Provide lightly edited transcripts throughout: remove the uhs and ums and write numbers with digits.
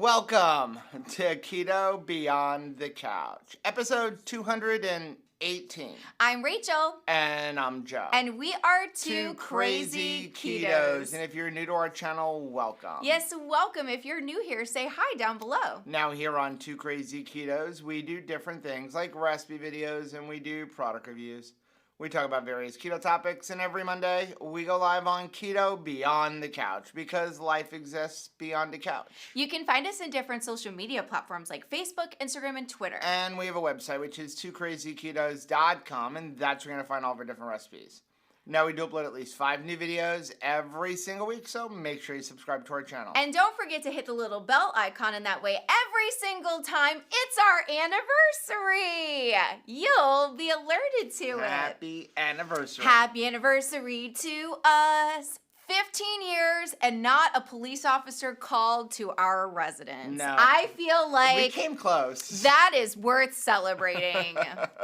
Welcome to Keto Beyond the Couch, episode 218. I'm Rachel. And I'm Joe. And we are two crazy ketos. And if you're new to our channel, welcome. Yes, welcome. If you're new here, say hi down below. Now here on Two Crazy Ketos, we do different things like recipe videos and we do product reviews. We talk about various keto topics, and every Monday we go live on Keto Beyond the Couch because life exists beyond the couch. You can find us in different social media platforms like Facebook, Instagram, and Twitter. And we have a website, which is twocrazyketos.com, and that's where you're going to find all of our different recipes. Now, we do upload at least 5 new videos every single week, so make sure you subscribe to our channel. And don't forget to hit the little bell icon, and that way every single time it's our anniversary. You'll be alerted to it. Happy anniversary. Happy anniversary to us. 15 years and not a police officer called to our residence. No. I feel like we came close. That is worth celebrating.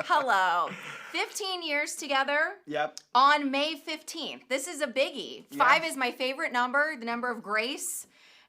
Hello. 15 years together. Yep. On May 15th. This is a biggie. Yeah. 5 is my favorite number, the number of grace.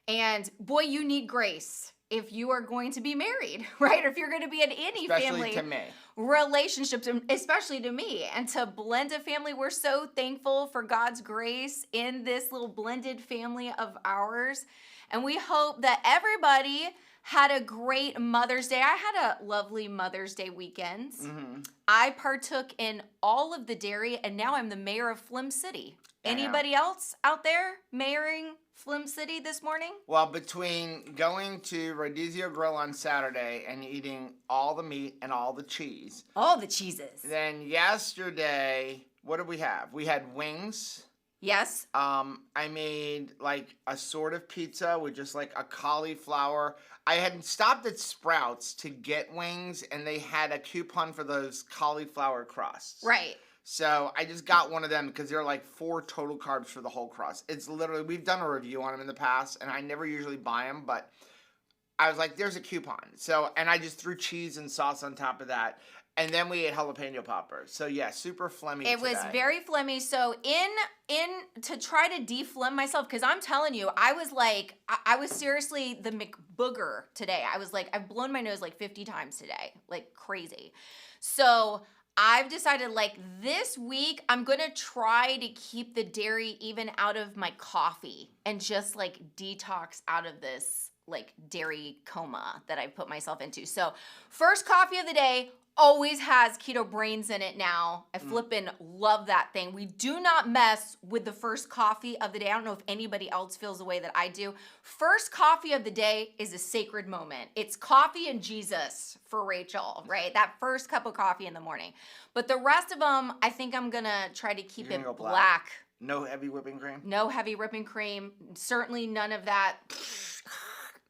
And boy, you need grace if you are going to be married, right? Or if you're going to be in any family to me. relationships, especially to me. And to blend a family, we're so thankful for God's grace in this little blended family of ours. And we hope that everybody had a great Mother's Day. I had a lovely Mother's Day weekend. Mm-hmm. I partook in all of the dairy, and now I'm the mayor of Flim City. Anybody else out there mayoring Flim City this morning? Well, between going to Rodizio Grill on Saturday and eating all the meat and all the cheese. All the cheeses. Then yesterday, what did we have? We had wings. Yes. I made like a sort of pizza with just like a cauliflower. I had stopped at Sprouts to get wings, and they had a coupon for those cauliflower crusts. Right. So I just got one of them because they're like 4 total carbs for the whole crust. It's literally, we've done a review on them in the past, and I never usually buy them, but I was like, there's a coupon. So, and I just threw cheese and sauce on top of that. And then we ate jalapeno poppers. So yeah, super phlegmy It today. was very phlegmy. So in to try to deflem myself, because I'm telling you, I was like, I was seriously the McBooger today. I was like, I've blown my nose like 50 times today, like crazy. So I've decided like this week, I'm going to try to keep the dairy even out of my coffee and just like detox out of this like dairy coma that I've put myself into. So first coffee of the day always has keto brains in it now. I flippin' love that thing. We do not mess with the first coffee of the day. I don't know if anybody else feels the way that I do. First coffee of the day is a sacred moment. It's coffee and Jesus for Rachel, right? That first cup of coffee in the morning. But the rest of them, I think I'm gonna try to keep it black. No heavy whipping cream? No heavy whipping cream. Certainly none of that.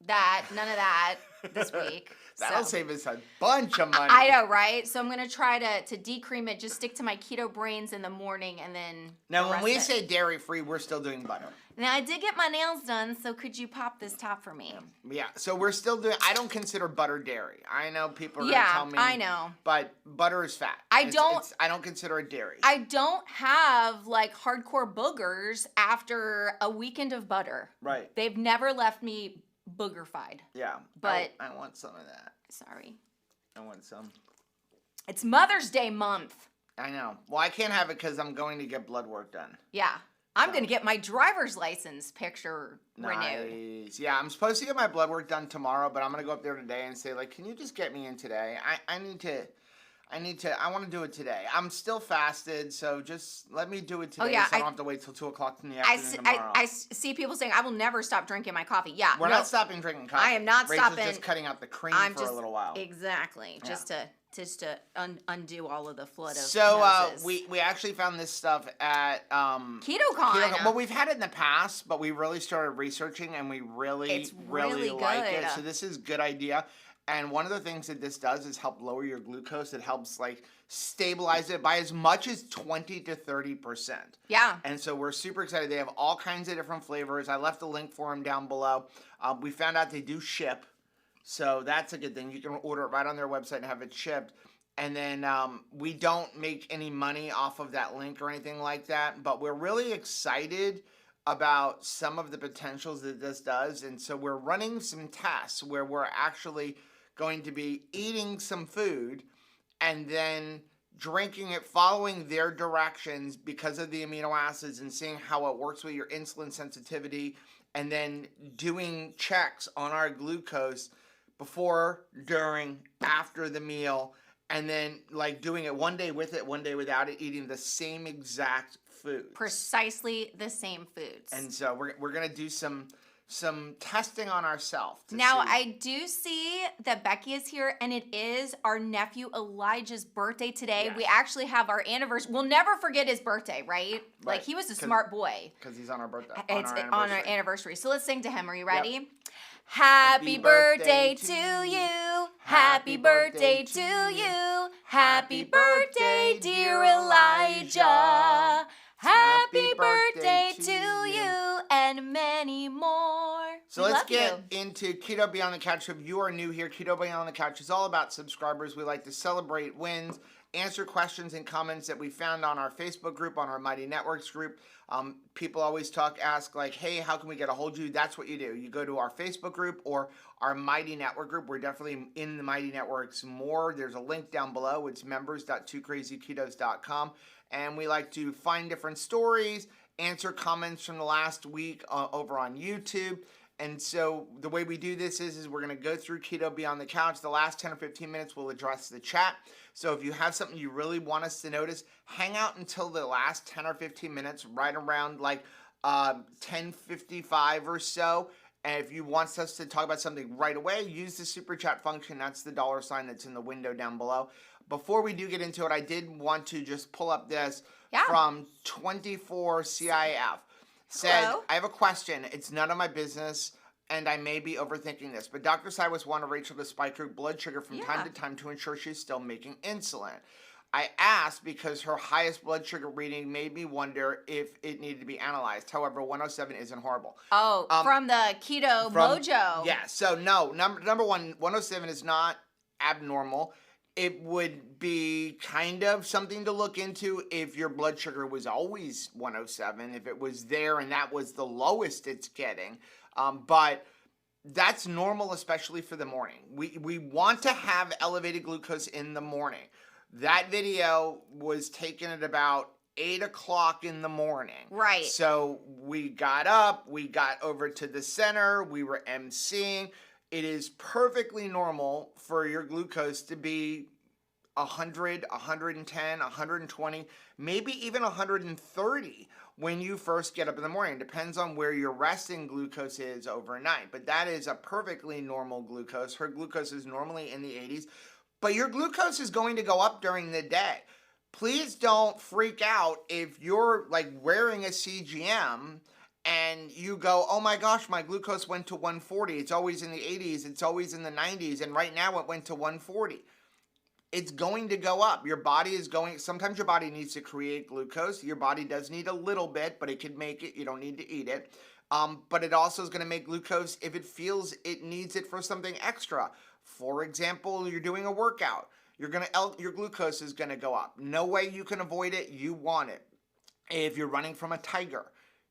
None of that this week. That'll save us a bunch of money. I know, right? So I'm going to try to decream it, just stick to my keto brains in the morning, and then now, when we say dairy-free, we're still doing butter. Now, I did get my nails done, so could you pop this top for me? Yeah, so we're still doing, I don't consider butter dairy. I know people are going to tell me. Yeah, I know. But butter is fat. I don't consider it dairy. I don't have, like, hardcore boogers after a weekend of butter. Right. They've never left me boogerfied. Yeah. But I want some of that. Sorry. I want some. It's Mother's Day month. I know. Well, I can't have it because I'm going to get blood work done. Yeah. I'm going to get my driver's license picture renewed. Yeah, I'm supposed to get my blood work done tomorrow, but I'm going to go up there today and say, like, can you just get me in today? I want to do it today. I'm still fasted, so just let me do it today so I don't have to wait till 2 o'clock in the afternoon tomorrow. I see people saying, I will never stop drinking my coffee. Yeah. We're not stopping drinking coffee. I am not Rachel's stopping. just cutting out the cream for a little while. Exactly. Yeah. Just to undo all of the flood of So noses. we actually found this stuff at KetoCon. Well, we've had it in the past, but we really started researching and we really like it. So this is a good idea. And one of the things that this does is help lower your glucose. It helps like stabilize it by as much as 20 to 30%. Yeah. And so we're super excited. They have all kinds of different flavors. I left a link for them down below. We found out they do ship. So that's a good thing. You can order it right on their website and have it shipped. And then we don't make any money off of that link or anything like that. But we're really excited about some of the potentials that this does. And so we're running some tests where we're actually going to be eating some food and then drinking it, following their directions because of the amino acids and seeing how it works with your insulin sensitivity, and then doing checks on our glucose before, during, after the meal, and then like doing it one day with it, one day without it, eating the same exact food. Precisely the same foods. And so we're going to do some testing on ourselves. Now, I do see that Becky is here, and it is our nephew Elijah's birthday today. Yes. We actually have our anniversary. We'll never forget his birthday, right? Like, he was a smart boy. Because he's on our birthday. It's on our anniversary. So let's sing to him. Are you ready? Yep. Happy birthday to you. Happy birthday to you. Happy birthday, dear Elijah. Happy birthday to you and many more. So let's get into Keto Beyond the Couch. If you are new here, Keto Beyond the Couch is all about subscribers. We like to celebrate wins, answer questions and comments that we found on our Facebook group, on our Mighty Networks group. People always ask like, hey, how can we get a hold of you? That's what you do. You go to our Facebook group or our Mighty Network group. We're definitely in the Mighty Networks more. There's a link down below. It's members.2crazyketos.com. And we like to find different stories, answer comments from the last week over on YouTube. And so the way we do this is we're going to go through Keto Beyond the Couch. The last 10 or 15 minutes we'll address the chat. So if you have something you really want us to notice, hang out until the last 10 or 15 minutes, right around like 10:55 or so. And if you want us to talk about something right away, use the super chat function. That's the $sign that's in the window down below. Before we do get into it, I did want to just pull up this from 24 CIF. Said, hello. I have a question. It's none of my business, and I may be overthinking this, but Dr. Cyrus wanted Rachel to spike her blood sugar from time to time to ensure she's still making insulin. I asked because her highest blood sugar reading made me wonder if it needed to be analyzed. However, 107 isn't horrible. Oh, from the Keto Mojo. Yeah, so no, number one, 107 is not abnormal. It would be kind of something to look into if your blood sugar was always 107, if it was there and that was the lowest it's getting. But that's normal, especially for the morning. We want to have elevated glucose in the morning. That video was taken at about 8 o'clock in the morning. Right. So we got up, we got over to the center, we were emceeing. It is perfectly normal for your glucose to be 100, 110, 120, maybe even 130 when you first get up in the morning. It depends on where your resting glucose is overnight, but that is a perfectly normal glucose. Her glucose is normally in the 80s, but your glucose is going to go up during the day. Please don't freak out if you're like wearing a CGM and you go, oh my gosh, my glucose went to 140. It's always in the 80s. It's always in the 90s. And right now it went to 140. It's going to go up. Your body is going, sometimes your body needs to create glucose. Your body does need a little bit, but it can make it. You don't need to eat it. But it also is going to make glucose if it feels it needs it for something extra. For example, you're doing a workout. Your glucose is going to go up. No way you can avoid it. You want it. If you're running from a tiger,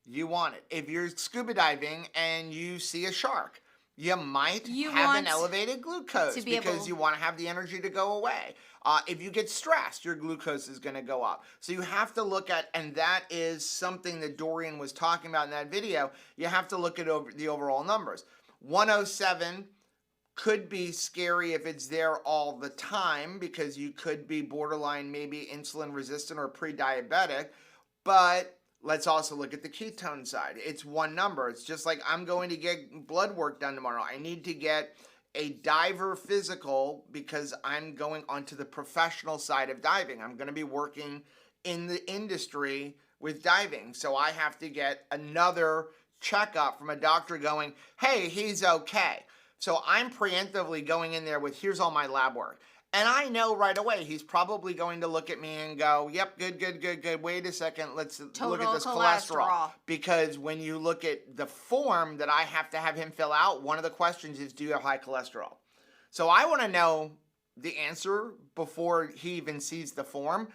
you want it. If you're scuba diving and you see a shark, you might have an elevated glucose because you want to have the energy to go away. If you get stressed, your glucose is going to go up. So you have to look at, and that is something that Dorian was talking about in that video, you have to look at the overall numbers. 107 could be scary if it's there all the time because you could be borderline maybe insulin resistant or pre-diabetic, but let's also look at the ketone side. It's one number. It's just like I'm going to get blood work done tomorrow. I need to get a diver physical because I'm going onto the professional side of diving. I'm going to be working in the industry with diving. So I have to get another checkup from a doctor going, hey, he's okay. So I'm preemptively going in there with, here's all my lab work. And I know right away he's probably going to look at me and go, yep, good. Wait a second, let's look at this cholesterol. Because when you look at the form that I have to have him fill out, one of the questions is, do you have high cholesterol? So I want to know the answer before he even sees the form.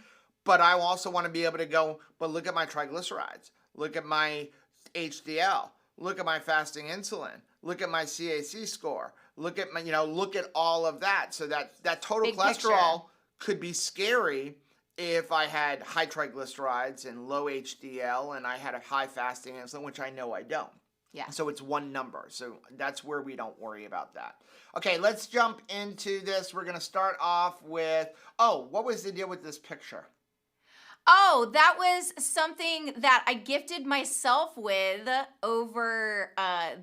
But I also want to be able to go, but look at my triglycerides. Look at my HDL. Look at my fasting insulin. Look at my CAC score. Look at my, look at all of that. So that total Big cholesterol picture. could be scary if I had high triglycerides and low HDL and I had a high fasting insulin, which I know I don't. Yeah. So it's one number. So that's where we don't worry about that. Okay, let's jump into this. We're going to start off with, what was the deal with this picture? Oh, that was something that I gifted myself with over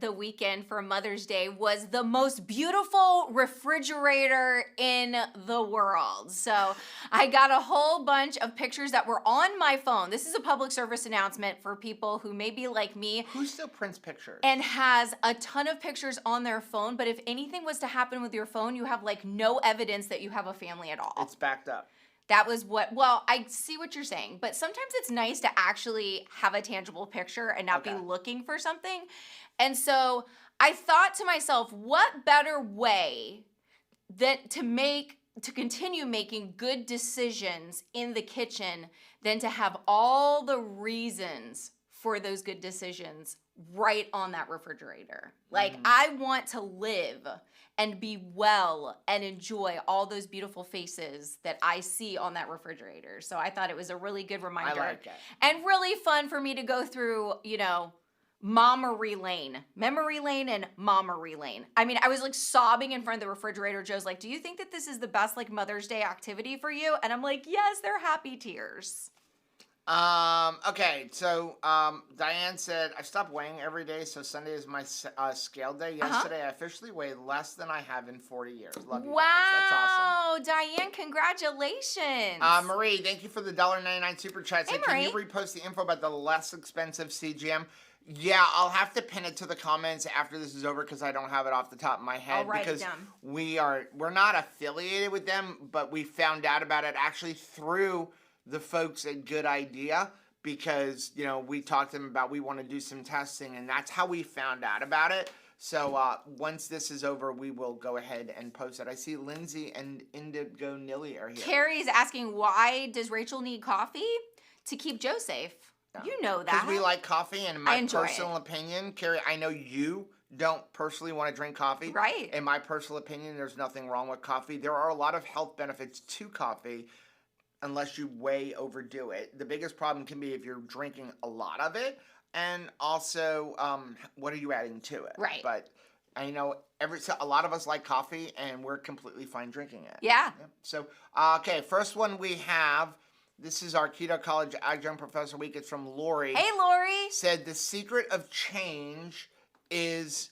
the weekend for Mother's Day, was the most beautiful refrigerator in the world. So I got a whole bunch of pictures that were on my phone. This is a public service announcement for people who may be like me. Who still prints pictures? And has a ton of pictures on their phone, but if anything was to happen with your phone, you have like no evidence that you have a family at all. It's backed up. That was I see what you're saying, but sometimes it's nice to actually have a tangible picture and not be looking for something. And so I thought to myself, what better way to continue making good decisions in the kitchen than to have all the reasons for those good decisions right on that refrigerator. Like, I want to live and be well and enjoy all those beautiful faces that I see on that refrigerator. So I thought it was a really good reminder. I like it. And really fun for me to go through, memory lane and momery lane. I mean, I was like sobbing in front of the refrigerator. Joe's like, do you think that this is the best like Mother's Day activity for you? And I'm like, yes, they're happy tears. Okay, so Diane said, I stopped weighing every day, so Sunday is my scale day. Yesterday, I officially weighed less than I have in 40 years. Love you guys. That's awesome. Diane, congratulations. Marie, thank you for the $1.99 super chat. Hey, Can you repost the info about the less expensive CGM? Yeah, I'll have to pin it to the comments after this is over because I don't have it off the top of my head. I'll write because it down. We're not affiliated with them, but we found out about it actually through the folks at Good Idea because, we talked to them about we want to do some testing, and that's how we found out about it. So once this is over, we will go ahead and post it. I see Lindsay and Indigo Nilly are here. Carrie's asking, why does Rachel need coffee? To keep Joe safe. Yeah. You know that. Because we like coffee, and in my personal opinion, Carrie, I know you don't personally want to drink coffee. Right. In my personal opinion, there's nothing wrong with coffee. There are a lot of health benefits to coffee, unless you way overdo it. The biggest problem can be if you're drinking a lot of it, and also, what are you adding to it? Right. But I know a lot of us like coffee, and we're completely fine drinking it. Yeah. So, okay, first one we have. This is our Keto College Adjunct Professor Week. It's from Lori. Hey, Lori. Said the secret of change is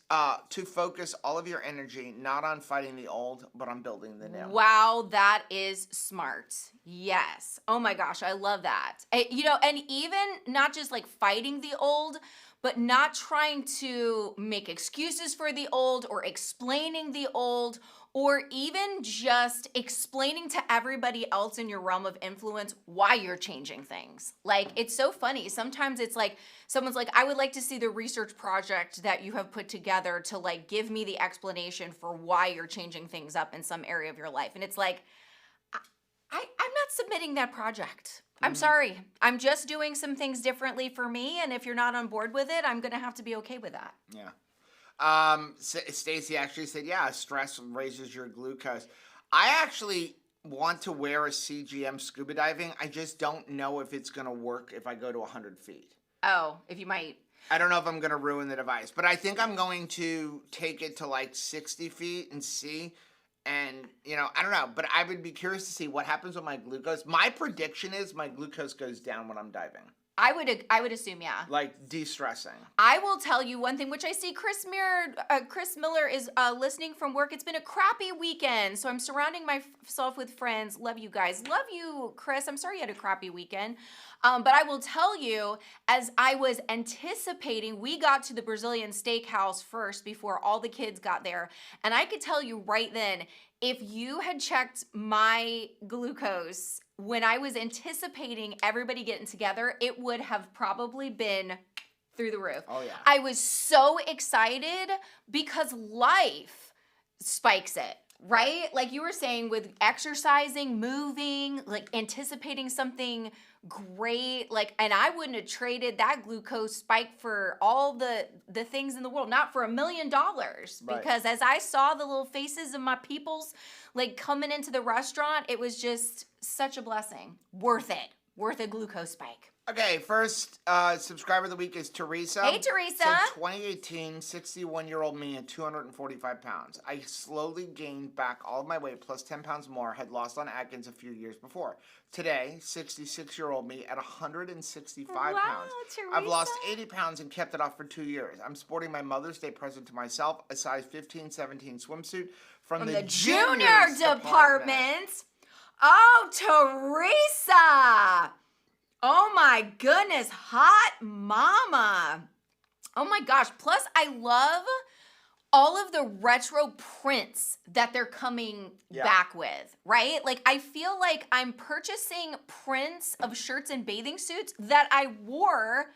to focus all of your energy not on fighting the old, but on building the new. Wow, that is smart. Yes. Oh my gosh, I love that. And even not just like fighting the old, but not trying to make excuses for the old or explaining the old, or even just explaining to everybody else in your realm of influence why you're changing things. Like, it's so funny. Sometimes it's like, someone's like, I would like to see the research project that you have put together to like give me the explanation for why you're changing things up in some area of your life. And it's like, I'm not submitting that project. I'm sorry. I'm just doing some things differently for me. And if you're not on board with it, I'm going to have to be okay with that. Yeah. Stacy actually said, yeah, stress raises your glucose. I actually want to wear a CGM scuba diving. I just don't know if it's going to work if I go to 100 feet. Oh, if you might. I don't know if I'm going to ruin the device, but I think I'm going to take it to like 60 feet and see. And, I don't know, but I would be curious to see what happens with my glucose. My prediction is my glucose goes down when I'm diving. I would assume, yeah. Like de-stressing. I will tell you one thing, which I see Chris Miller is listening from work. It's been a crappy weekend, so I'm surrounding myself with friends. Love you guys. Love you, Chris. I'm sorry you had a crappy weekend. But I will tell you, as I was anticipating, we got to the Brazilian steakhouse first before all the kids got there. And I could tell you right then, if you had checked my glucose when I was anticipating everybody getting together, it would have probably been through the roof. Oh, yeah. I was so excited because life spikes it. right? Like you were saying with exercising, moving, like anticipating something great. Like, and I wouldn't have traded that glucose spike for all the things in the world, not for $1 million. Right. Because as I saw the little faces of my peoples like coming into the restaurant, it was just such a blessing. Worth it. Worth a glucose spike. Okay, first subscriber of the week is Teresa. Hey, Teresa. Said 2018, 61-year-old me at 245 pounds. I slowly gained back all of my weight plus 10 pounds more had lost on Atkins a few years before. Today, 66-year-old me at 165 pounds. Teresa. I've lost 80 pounds and kept it off for 2 years. I'm sporting my Mother's Day present to myself, a size 15-17 swimsuit from the junior department. Oh, Teresa. Oh my goodness, hot mama. Oh my gosh. Plus, I love all of the retro prints that they're coming back with, right? Like, I feel like I'm purchasing prints of shirts and bathing suits that I wore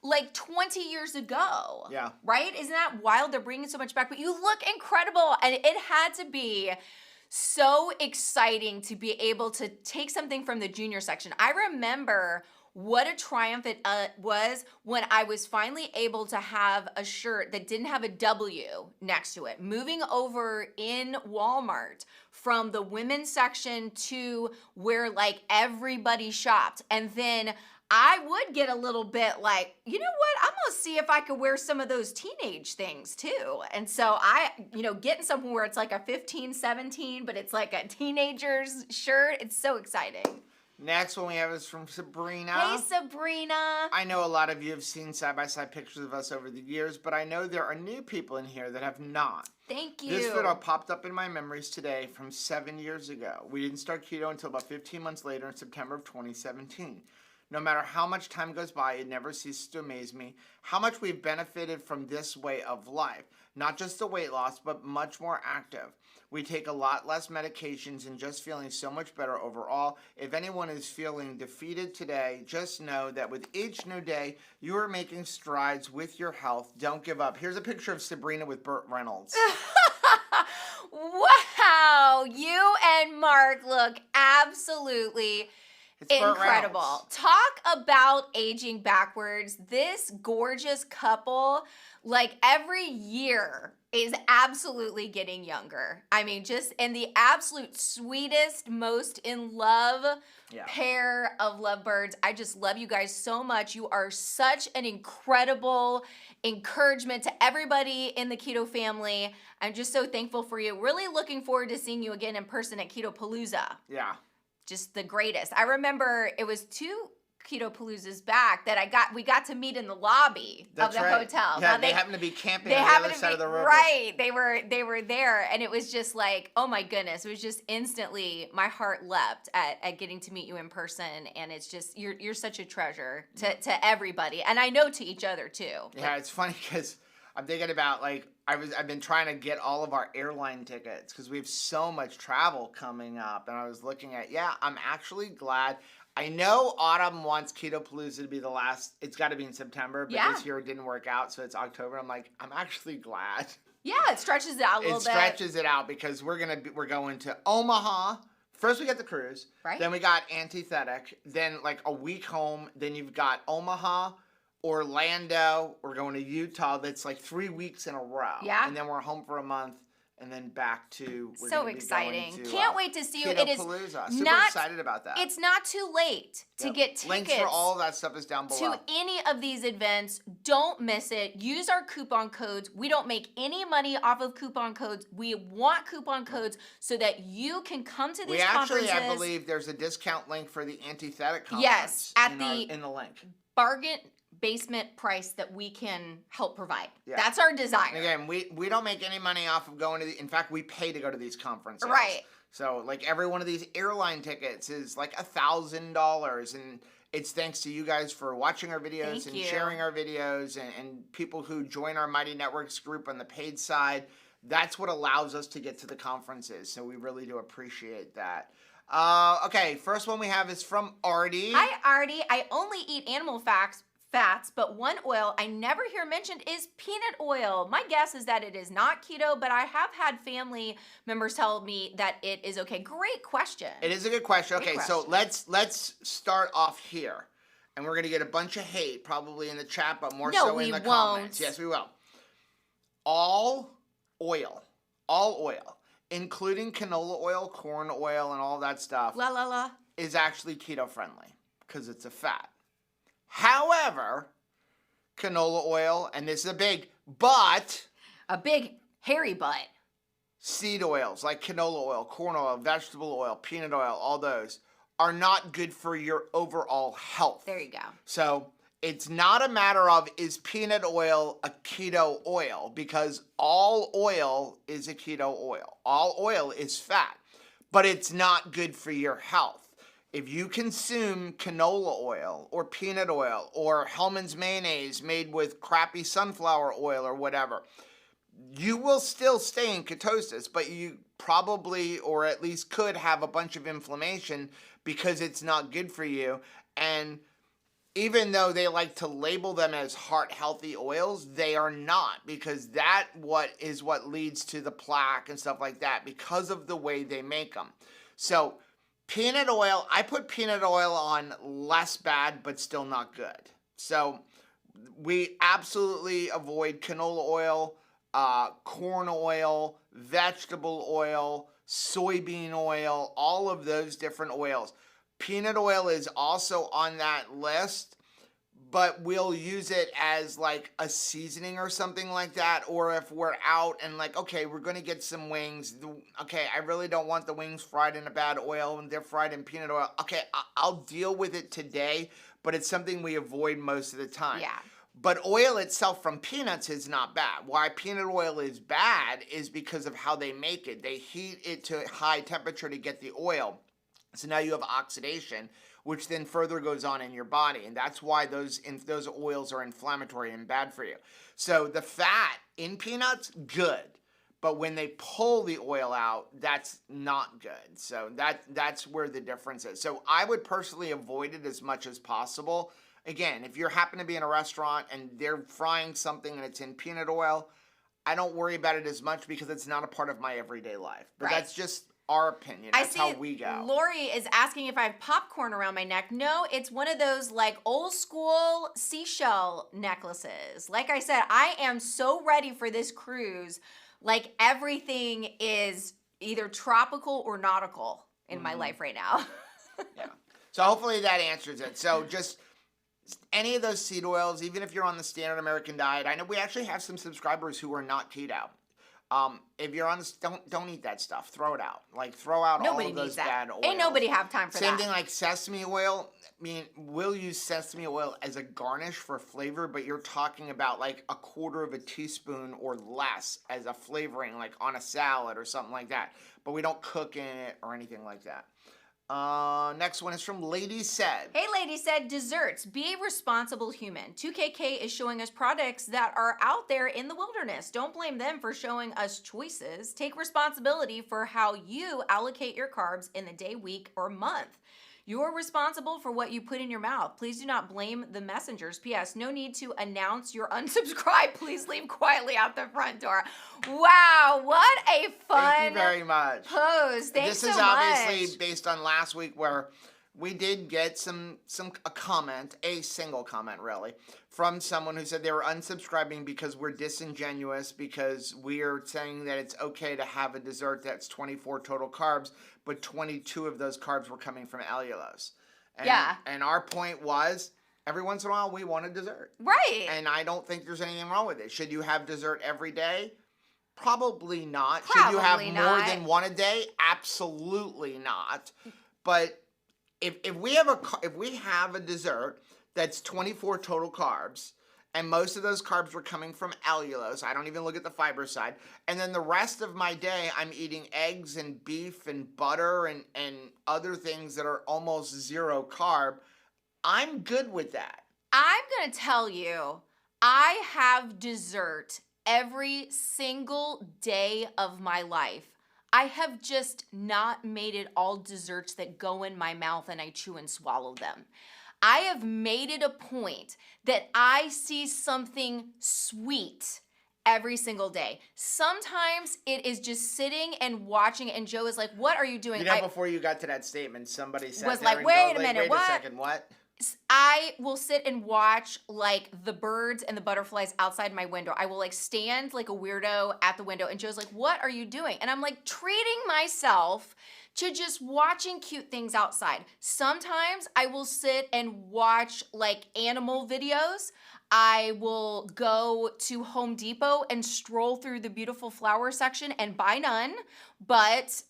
like 20 years ago. Yeah. Right? Isn't that wild? They're bringing so much back, but you look incredible. And it had to be so exciting to be able to take something from the junior section. I remember what a triumph it was when I was finally able to have a shirt that didn't have a W next to it. Moving over in Walmart from the women's section to where like everybody shopped. And then I would get a little bit like, you know what? I'm going to see if I could wear some of those teenage things too. And so getting something where it's like a 15, 17, but it's like a teenager's shirt. It's so exciting. Next one we have is from Sabrina. Hey, Sabrina. I know a lot of you have seen side-by-side pictures of us over the years, but I know there are new people in here that have not. Thank you. This photo popped up in my memories today from 7 years ago. We didn't start keto until about 15 months later in September of 2017. No matter how much time goes by, it never ceases to amaze me how much we've benefited from this way of life. Not just the weight loss, but much more active. We take a lot less medications and just feeling so much better overall. If anyone is feeling defeated today, just know that with each new day, you are making strides with your health. Don't give up. Here's a picture of Sabrina with Burt Reynolds. Wow, you and Mark look absolutely incredible. Talk about aging backwards. This gorgeous couple, like every year, is absolutely getting younger. I mean, just in the absolute sweetest, most in love pair of lovebirds. I just love you guys so much. You are such an incredible encouragement to everybody in the keto family. I'm just so thankful for you. Really looking forward to seeing you again in person at Keto Palooza. Yeah. Just the greatest. I remember it was 2 Keto Paloozas back that we got to meet in the lobby of the hotel. Yeah, now they happened to be camping on the other side of the river. Right. They were there, and it was just like, oh my goodness. It was just instantly, my heart leapt at getting to meet you in person, and it's just, you're such a treasure to everybody, and I know to each other too. Yeah, it's funny because I'm thinking about like, I've been trying to get all of our airline tickets because we have so much travel coming up, and I was looking at, I'm actually glad. I know Autumn wants Keto Palooza to be the last. It's got to be in September, but this year it didn't work out, so it's October. I'm like, I'm actually glad. Yeah, it stretches it out a little bit. It stretches it out because we're going to Omaha. First we got the cruise, right? Then we got Antithetic, then like a week home. Then you've got Omaha, Orlando. We're going to Utah. That's like 3 weeks in a row. Yeah, and then we're home for a month. And then back to so exciting! Can't wait to see you. It is super excited about that. It's not too late to get tickets. Links for all of that stuff is down below. To any of these events, don't miss it. Use our coupon codes. We don't make any money off of coupon codes. We want coupon codes so that you can come to these conferences. I believe there's a discount link for the Antithetic conference. Yes, in the link. Bargain basement price that we can help provide. Yeah. That's our desire. And again, we don't make any money off of going to in fact, we pay to go to these conferences. Right. So like every one of these airline tickets is like $1,000, and it's thanks to you guys for watching our videos sharing our videos and people who join our Mighty Networks group on the paid side. That's what allows us to get to the conferences. So we really do appreciate that. Okay, first one we have is from Artie. Hi, Artie. I only eat animal fats, but one oil I never hear mentioned is peanut oil. My guess is that it is not keto, but I have had family members tell me that it is okay. Great question. It is a good question. Great Okay, so question. let's start off here. And we're going to get a bunch of hate probably in the chat, but more No, so we in the won't. comments. Yes, we will. All oil, including canola oil, corn oil, and all that stuff, La la la. is actually keto friendly because it's a fat. However, canola oil, and this is a big but, A big hairy butt. seed oils like canola oil, corn oil, vegetable oil, peanut oil, all those are not good for your overall health. There you go. So it's not a matter of is peanut oil a keto oil, because all oil is a keto oil. All oil is fat, but it's not good for your health. If you consume canola oil or peanut oil or Hellmann's mayonnaise made with crappy sunflower oil or whatever, you will still stay in ketosis, but you probably, or at least could, have a bunch of inflammation because it's not good for you. And even though they like to label them as heart healthy oils, they are not, because that is what leads to the plaque and stuff like that because of the way they make them. So peanut oil, I put peanut oil on less bad, but still not good. So we absolutely avoid canola oil, corn oil, vegetable oil, soybean oil, all of those different oils. Peanut oil is also on that list, but we'll use it as like a seasoning or something like that. Or if we're out and like, okay, we're going to get some wings. Okay, I really don't want the wings fried in a bad oil and they're fried in peanut oil. Okay, I'll deal with it today, but it's something we avoid most of the time. Yeah. But oil itself from peanuts is not bad. Why peanut oil is bad is because of how they make it. They heat it to high temperature to get the oil. So now you have oxidation, which then further goes on in your body. And that's why those oils are inflammatory and bad for you. So the fat in peanuts, good. But when they pull the oil out, that's not good. So that's where the difference is. So I would personally avoid it as much as possible. Again, if you happen to be in a restaurant and they're frying something and it's in peanut oil, I don't worry about it as much because it's not a part of my everyday life. But Right. That's just our opinion. That's how we go. Lori is asking if I have popcorn around my neck. No, it's one of those like old school seashell necklaces. Like I said, I am so ready for this cruise. Like everything is either tropical or nautical in my life right now. Yeah. So hopefully that answers it. So just any of those seed oils, even if you're on the standard American diet, I know we actually have some subscribers who are not keto. If you're on this, don't eat that stuff. Throw it out. Like throw out Nobody all of those needs that. bad oils. Ain't nobody have time for Same that. thing like sesame oil. I mean, we'll use sesame oil as a garnish for flavor, but you're talking about like a quarter of a teaspoon or less as a flavoring, like on a salad or something like that. But we don't cook in it or anything like that. Next one is from Lady Said. Hey, Lady Said, desserts. Be a responsible human. 2KK is showing us products that are out there in the wilderness. Don't blame them for showing us choices. Take responsibility for how you allocate your carbs in the day, week, or month. You're responsible for what you put in your mouth. Please do not blame the messengers. P.S. No need to announce your unsubscribe. Please leave quietly out the front door. Wow, what a fun Thank you very much. post. Thanks so much. This is obviously based on last week where we did get a single comment really, from someone who said they were unsubscribing because we're disingenuous, because we're saying that it's okay to have a dessert that's 24 total carbs, but 22 of those carbs were coming from allulose. And our point was, every once in a while we want a dessert. Right. And I don't think there's anything wrong with it. Should you have dessert every day? Probably not. Probably Should you have more not. than one a day? Absolutely not. But if we have a dessert that's 24 total carbs, and most of those carbs were coming from allulose, I don't even look at the fiber side, and then the rest of my day I'm eating eggs and beef and butter and other things that are almost zero carb, I'm good with that. I'm going to tell you, I have dessert every single day of my life. I have just not made it all desserts that go in my mouth and I chew and swallow them. I have made it a point that I see something sweet every single day. Sometimes it is just sitting and watching, and Joe is like, what are you doing? Before you got to that statement, somebody sat was there like, and wait go, a minute, wait what? a second, what? I will sit and watch like the birds and the butterflies outside my window. I will like stand like a weirdo at the window, and Joe's like, what are you doing? And I'm like treating myself to just watching cute things outside. Sometimes I will sit and watch like animal videos. I will go to Home Depot and stroll through the beautiful flower section and buy none, but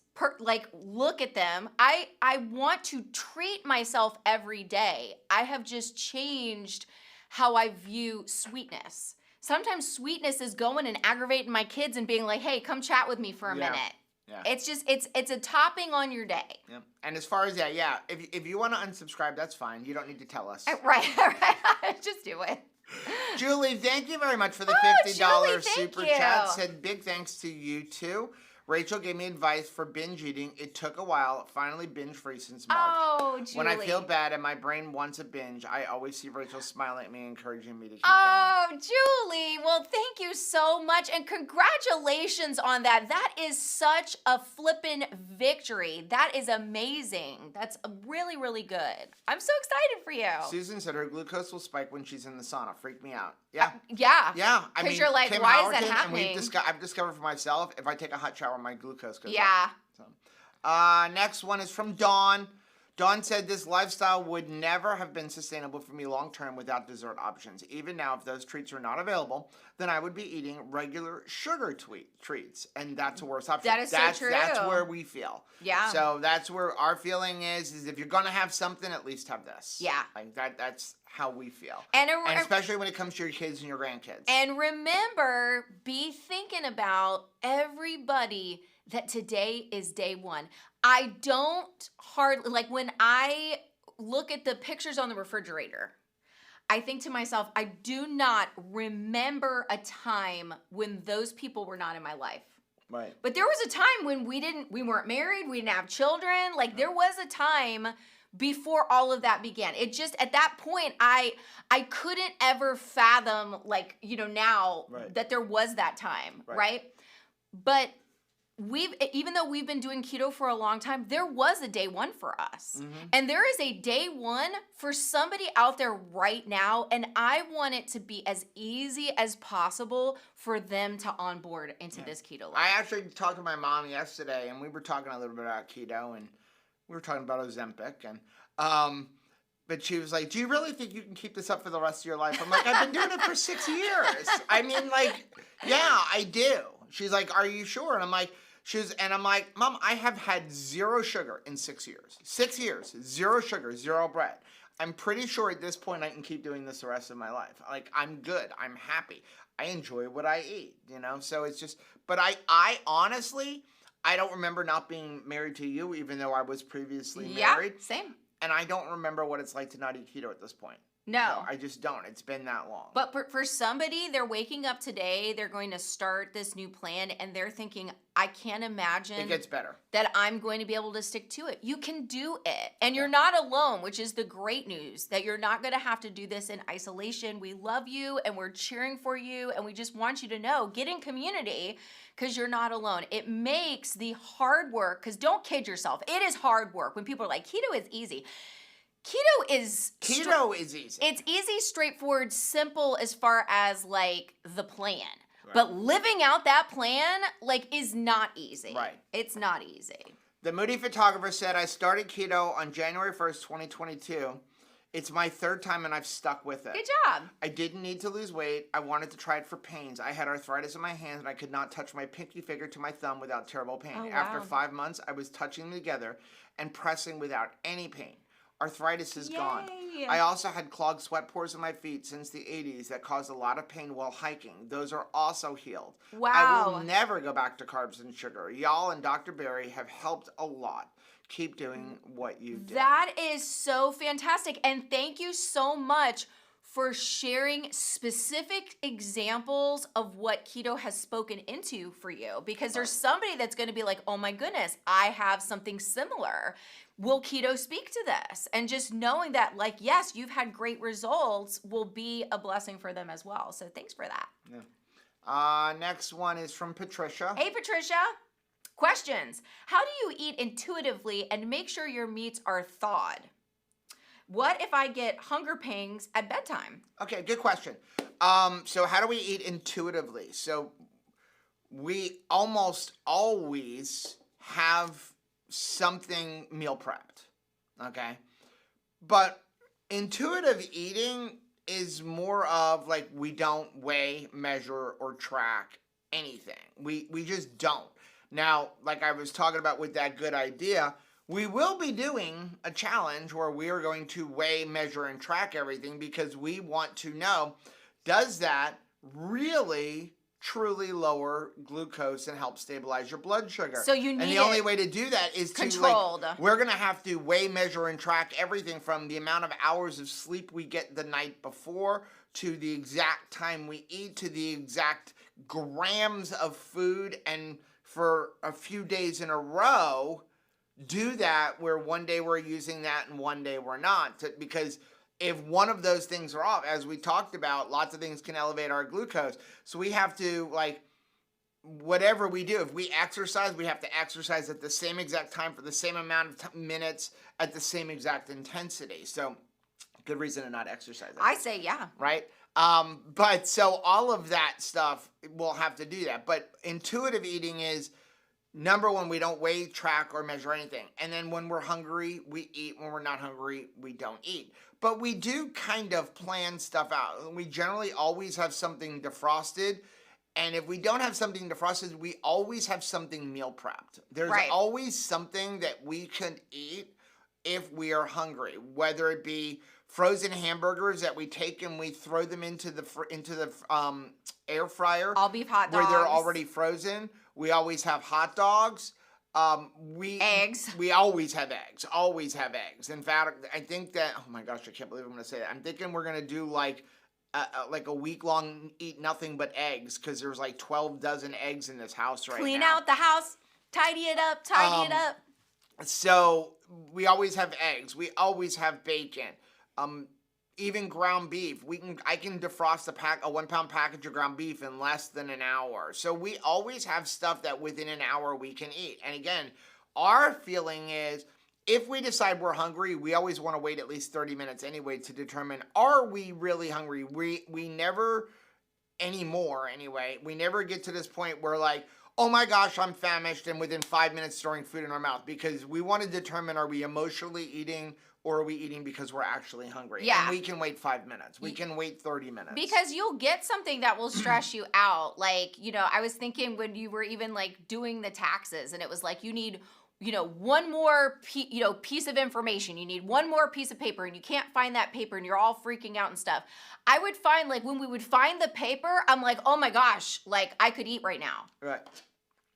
look at them. I want to treat myself every day. I have just changed how I view sweetness. Sometimes sweetness is going and aggravating my kids and being like, hey, come chat with me for a minute. Yeah. It's just, it's a topping on your day. Yeah. And as far as if you want to unsubscribe, that's fine. You don't need to tell us. Right. Just do it. Julie, thank you very much for the $50 Julie, super thank you. chat. Said big thanks to you too. Rachel gave me advice for binge eating. It took a while. Finally binge free since March. Oh, Julie. When I feel bad and my brain wants a binge, I always see Rachel smiling at me, encouraging me to keep Oh, Julie. Well, thank you so much. And congratulations on that. That is such a flippin' victory. That is amazing. That's really, really good. I'm so excited for you. going. Susan said her glucose will spike when she's in the sauna. Freak me out. Yeah. Yeah. Yeah. Because you're like, Kim why Howerton, is that happening? And I've discovered for myself, if I take a hot shower, my glucose goes up. Yeah. So, next one is from Dawn. Dawn said this lifestyle would never have been sustainable for me long term without dessert options. Even now, if those treats are not available, then I would be eating regular sugar treats, and that's a worse option. That is so true. That's where we feel. Yeah. So that's where our feeling is if you're gonna have something, at least have this. Yeah. Like that's how we feel. And especially when it comes to your kids and your grandkids. And remember, be thinking about everybody that today is day one. I don't hardly, like when I look at the pictures on the refrigerator, I think to myself, I do not remember a time when those people were not in my life. Right. But there was a time when we weren't married, we didn't have children. Like there was a time before all of that began. It just, at that point, I couldn't ever fathom, like, now that there was that time, right? But even though we've been doing keto for a long time, there was a day one for us. Mm-hmm. And there is a day one for somebody out there right now. And I want it to be as easy as possible for them to onboard into this keto life. I actually talked to my mom yesterday, and we were talking a little bit about keto, and we were talking about Ozempic, and but she was like, do you really think you can keep this up for the rest of your life? I'm like, I've been doing it for 6 years. I mean, like, yeah, I do. She's like, are you sure? And I'm like, Mom, I have had 0 sugar in 6 years. 6 years, 0 sugar, 0 bread. I'm pretty sure at this point I can keep doing this the rest of my life. Like, I'm good. I'm happy. I enjoy what I eat, So it's just, but I honestly, I don't remember not being married to you, even though I was previously married. Yeah, same. And I don't remember what it's like to not eat keto at this point. No. I just don't. It's been that long. But for somebody, they're waking up today, they're going to start this new plan, and they're thinking, I can't imagine it gets better. That I'm going to be able to stick to it. You can do it. And you're not alone, which is the great news, that you're not going to have to do this in isolation. We love you, and we're cheering for you, and we just want you to know, get in community, because you're not alone. It makes the hard work, because don't kid yourself, it is hard work. When people are like, keto is easy. Keto is easy. It's easy, straightforward, simple as far as like the plan. Right. But living out that plan like is not easy. Right. It's not easy. The Moody photographer said, I started keto on January 1st, 2022. It's my 3rd time and I've stuck with it. Good job. I didn't need to lose weight. I wanted to try it for pains. I had arthritis in my hands and I could not touch my pinky finger to my thumb without terrible pain. Oh, wow. After 5 months, I was touching them together and pressing without any pain. Arthritis is gone. I also had clogged sweat pores in my feet since the 80s that caused a lot of pain while hiking. Those are also healed. Wow. I will never go back to carbs and sugar. Y'all and Dr. Berry have helped a lot. Keep doing what you do. That is so fantastic. And thank you so much for sharing specific examples of what keto has spoken into for you, because there's somebody that's going to be like, oh my goodness, I have something similar. Will keto speak to this? And just knowing that, like, yes, you've had great results will be a blessing for them as well. So thanks for that. Yeah. Next one is from Patricia. Hey, Patricia. Questions. How do you eat intuitively and make sure your meats are thawed? What if I get hunger pangs at bedtime? Okay, good question. So how do we eat intuitively? So we almost always have something meal prepped, okay? But intuitive eating is more of like we don't weigh, measure, or track anything. We just don't. Now, like I was talking about with that good idea, we will be doing a challenge where we are going to weigh, measure, and track everything because we want to know, does that really truly lower glucose and help stabilize your blood sugar? So you need and the only way to do that is controlled. we're going to have to weigh, measure, and track everything from the amount of hours of sleep we get the night before to the exact time we eat to the exact grams of food, and for a few days in a row do that where one day we're using that and one day we're not, because if one of those things are off, as we talked about, lots of things can elevate our glucose. So we have to, like, whatever we do, if we exercise, we have to exercise at the same exact time for the same amount of minutes at the same exact intensity. So good reason to not exercise. I say, yeah. Right? But so all of that stuff, we'll have to do that. But intuitive eating is, number one, we don't weigh, track, or measure anything. And then when we're hungry, we eat. When we're not hungry, we don't eat. But we do kind of plan stuff out. We generally always have something defrosted. And if we don't have something defrosted, we always have something meal prepped. There's always something that we can eat if we are hungry, whether it be frozen hamburgers that we take and we throw them into the air fryer. All beef hot dogs. Where they're already frozen. We always have hot dogs. Eggs. We always have eggs. Always have eggs. In fact, I think that, oh my gosh, I can't believe I'm going to say that. I'm thinking we're going to do like a week-long eat nothing but eggs, because there's like 12 dozen eggs in this house right now. Clean out the house. Tidy it up. Tidy it up. So we always have eggs. We always have bacon. Even ground beef. I can defrost a 1 pound package of ground beef in less than an hour. So we always have stuff that within an hour we can eat. And again, our feeling is, if we decide we're hungry, we always want to wait at least 30 minutes anyway to determine, are we really hungry? We never, anymore anyway, we never get to this point where like, oh my gosh, I'm famished, and within 5 minutes throwing food in our mouth, because we want to determine, are we emotionally eating or are we eating because we're actually hungry? Yeah. And we can wait 5 minutes. We can wait 30 minutes. Because you'll get something that will stress you out. Like, I was thinking when you were even like doing the taxes, and it was like, you need, one more piece of information. You need one more piece of paper, and you can't find that paper, and you're all freaking out and stuff. I would find, like, when we would find the paper, I'm like, oh my gosh, like, I could eat right now. Right.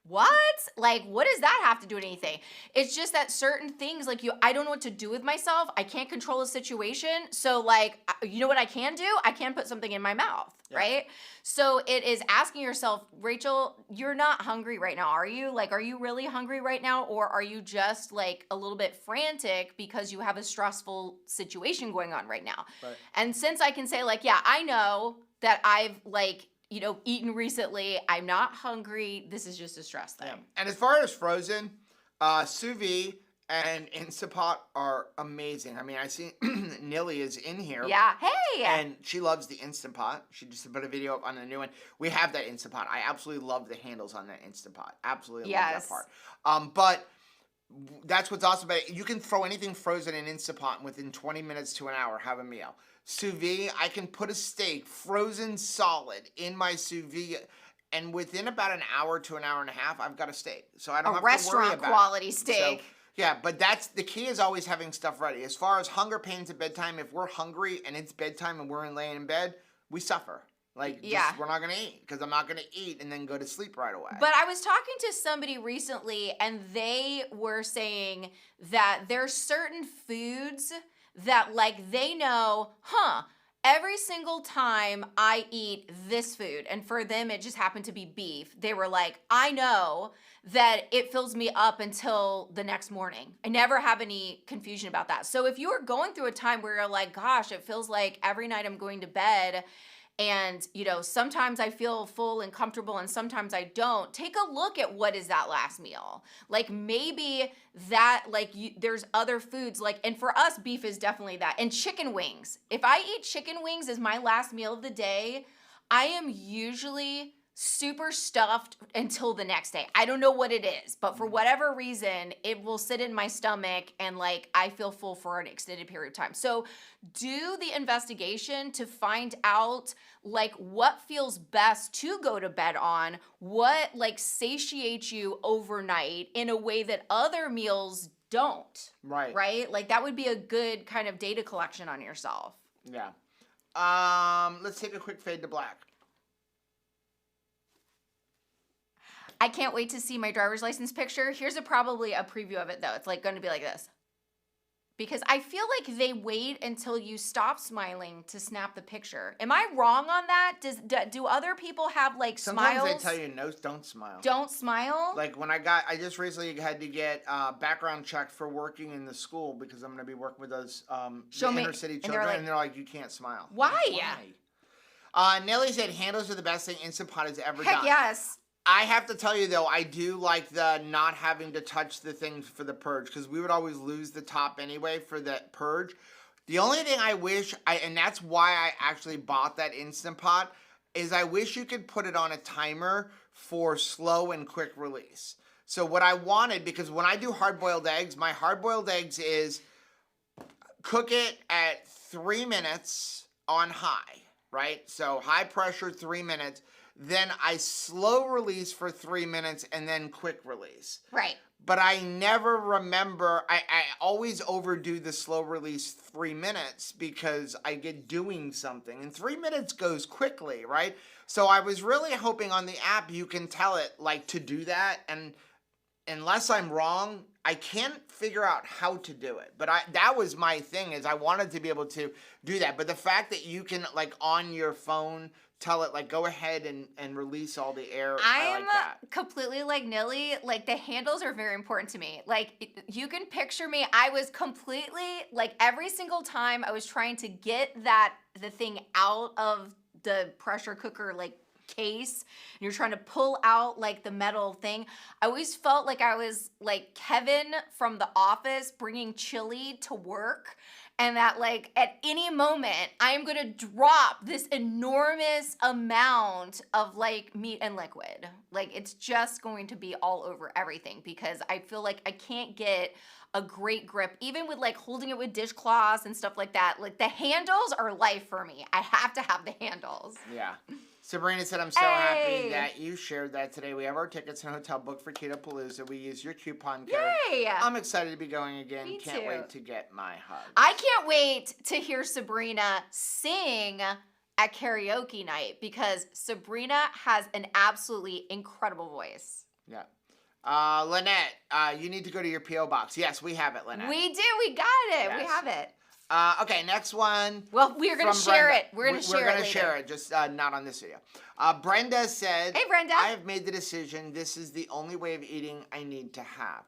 What? Like, what does that have to do with anything? It's just that certain things, like, I don't know what to do with myself. I can't control a situation. So, like, you know what I can do? I can put something in my mouth, right? So it is asking yourself, Rachel, you're not hungry right now, are you? Like, are you really hungry right now? Or are you just, like, a little bit frantic because you have a stressful situation going on right now? Right. And since I can say, like, yeah, I know that I've, like, eaten recently, I'm not hungry, this is just a stress thing. Yeah. And as far as frozen, sous vide and Instapot are amazing. I mean, I see Nilly is in here. Yeah, hey! And she loves the Instant Pot. She just put a video up on the new one. We have that Instant Pot. I absolutely love the handles on that Instant Pot. Absolutely love that part. But that's what's awesome about it. You can throw anything frozen in Instant Pot, and within 20 minutes to an hour, have a meal. Sous vide, I can put a steak frozen solid in my sous vide, and within about an hour to an hour and a half, I've got a steak. So I don't have to worry about it. A restaurant quality steak. So, yeah, but that's the key, is always having stuff ready. As far as hunger pains at bedtime, if we're hungry and it's bedtime and we're laying in bed, we suffer. Like, we're not going to eat, because I'm not going to eat and then go to sleep right away. But I was talking to somebody recently, and they were saying that there's certain foods that, like, they know, every single time I eat this food, and for them it just happened to be beef, they were like, I know that it fills me up until the next morning. I never have any confusion about that. So if you are going through a time where you're like, gosh, it feels like every night I'm going to bed and, sometimes I feel full and comfortable and sometimes I don't, take a look at what is that last meal. Like maybe that, there's other foods, and for us, beef is definitely that. And chicken wings. If I eat chicken wings as my last meal of the day, I am usually super stuffed until the next day. I don't know what it is, but for whatever reason, it will sit in my stomach and I feel full for an extended period of time. So do the investigation to find out what feels best to go to bed on, what satiates you overnight in a way that other meals don't. Right. Right? That would be a good kind of data collection on yourself. Yeah. Let's take a quick fade to black. I can't wait to see my driver's license picture. Here's probably a preview of it, though. It's going to be like this. Because I feel like they wait until you stop smiling to snap the picture. Am I wrong on that? Do other people have Sometimes smiles? they tell you, no, don't smile. Don't smile? I just recently had to get background check for working in the school because I'm going to be working with those inner city children, and they're like, you can't smile. Why? Nelly said, handles are the best thing Instant Pot has ever Heck done. yes. I have to tell you, though, I do like the not having to touch the things for the purge because we would always lose the top anyway for the purge. The only thing I wish, and that's why I actually bought that Instant Pot, is I wish you could put it on a timer for slow and quick release. So what I wanted, because when I do hard-boiled eggs, my hard-boiled eggs is cook it at 3 minutes on high, right? So high pressure, 3 minutes. Then I slow release for 3 minutes and then quick release. Right. But I never remember, I always overdo the slow release 3 minutes because I get doing something. And 3 minutes goes quickly, right? So I was really hoping on the app you can tell it to do that. And unless I'm wrong, I can't figure out how to do it. But that was my thing, is I wanted to be able to do that. But the fact that you can, on your phone, tell it, go ahead and release all the air, I like that. I'm completely like Nilly. The handles are very important to me. You can picture me, I was completely, every single time I was trying to get the thing out of the pressure cooker, case, and you're trying to pull out the metal thing, I always felt like I was like Kevin from The Office bringing chili to work, and that at any moment I am going to drop this enormous amount of meat and liquid. It's just going to be all over everything because I feel like I can't get a great grip, even with holding it with dishcloths and stuff like that. The handles are life for me. I have to have the handles. Yeah. Sabrina said, I'm so happy that you shared that today. We have our tickets and hotel booked for Keto Palooza. We use your coupon code. Yay! I'm excited to be going again. Me Can't too. wait to get my hugs. I can't wait to hear Sabrina sing at karaoke night because Sabrina has an absolutely incredible voice. Yeah. Lynette, you need to go to your P.O. box. Yes, we have it, Lynette. We do. We got it. Yes. We have it. Okay, next one. Well, we're going to share Brenda. it. We're going to share it. We're going to share it, just not on this video. Brenda said, Hey, Brenda. I have made the decision this is the only way of eating I need to have.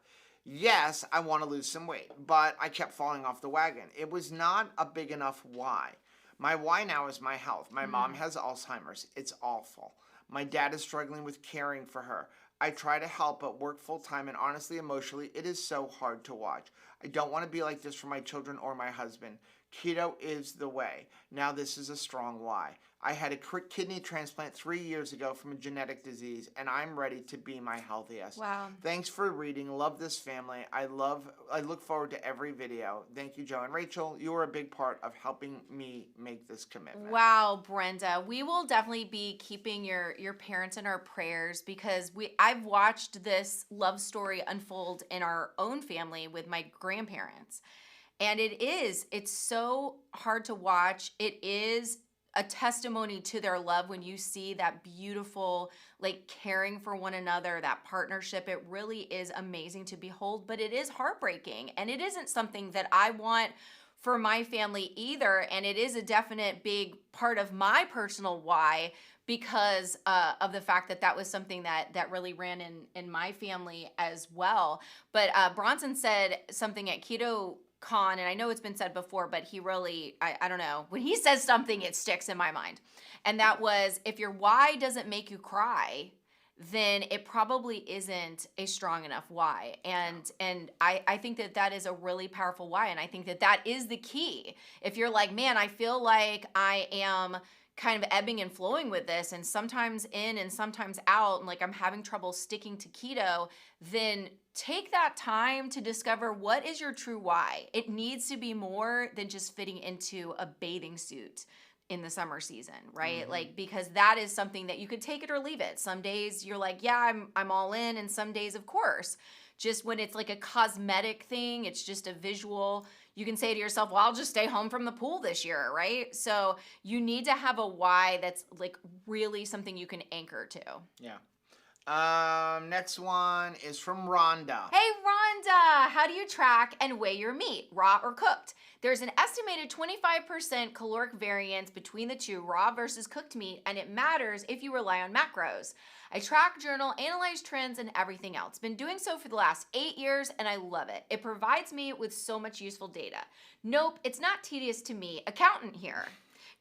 Yes, I want to lose some weight, but I kept falling off the wagon. It was not a big enough why. My why now is my health. My mom has Alzheimer's. It's awful. My dad is struggling with caring for her. I try to help, but work full-time, and honestly, emotionally, it is so hard to watch. I don't want to be like this for my children or my husband. Keto is the way. Now this is a strong why. I had a kidney transplant 3 years ago from a genetic disease, and I'm ready to be my healthiest. Wow. Thanks for reading. Love this family. I look forward to every video. Thank you, Joe and Rachel. You are a big part of helping me make this commitment. Wow, Brenda. We will definitely be keeping your parents in our prayers because I've watched this love story unfold in our own family with my grandparents. And it's so hard to watch. It is a testimony to their love when you see that beautiful, caring for one another, that partnership. It really is amazing to behold, but it is heartbreaking. And it isn't something that I want for my family either. And it is a definite big part of my personal why, because of the fact that that was something that really ran in my family as well. But Bronson said something at Keto Con, and I know it's been said before, but he really, I don't know, when he says something, it sticks in my mind. And that was, if your why doesn't make you cry, then it probably isn't a strong enough why. And I think that is a really powerful why. And I think that is the key. If you're like, man, I feel like I am kind of ebbing and flowing with this, and sometimes in and sometimes out, and like I'm having trouble sticking to keto, then take that time to discover what is your true why. It needs to be more than just fitting into a bathing suit in the summer season, right? Mm-hmm. Like, because that is something that you could take it or leave it. Some days you're like, yeah, I'm all in, and some days, of course, just when it's like a cosmetic thing, it's just a visual, you can say to yourself, well, I'll just stay home from the pool this year, right? So you need to have a why that's like really something you can anchor to. Yeah. Next one is from Rhonda. Hey, Rhonda, how do you track and weigh your meat, raw or cooked? There's an estimated 25% caloric variance between the two, raw versus cooked meat, and it matters if you rely on macros. I track, journal, analyze trends, and everything else. Been doing so for the last 8 years, and I love it. It provides me with so much useful data. Nope, it's not tedious to me. Accountant here.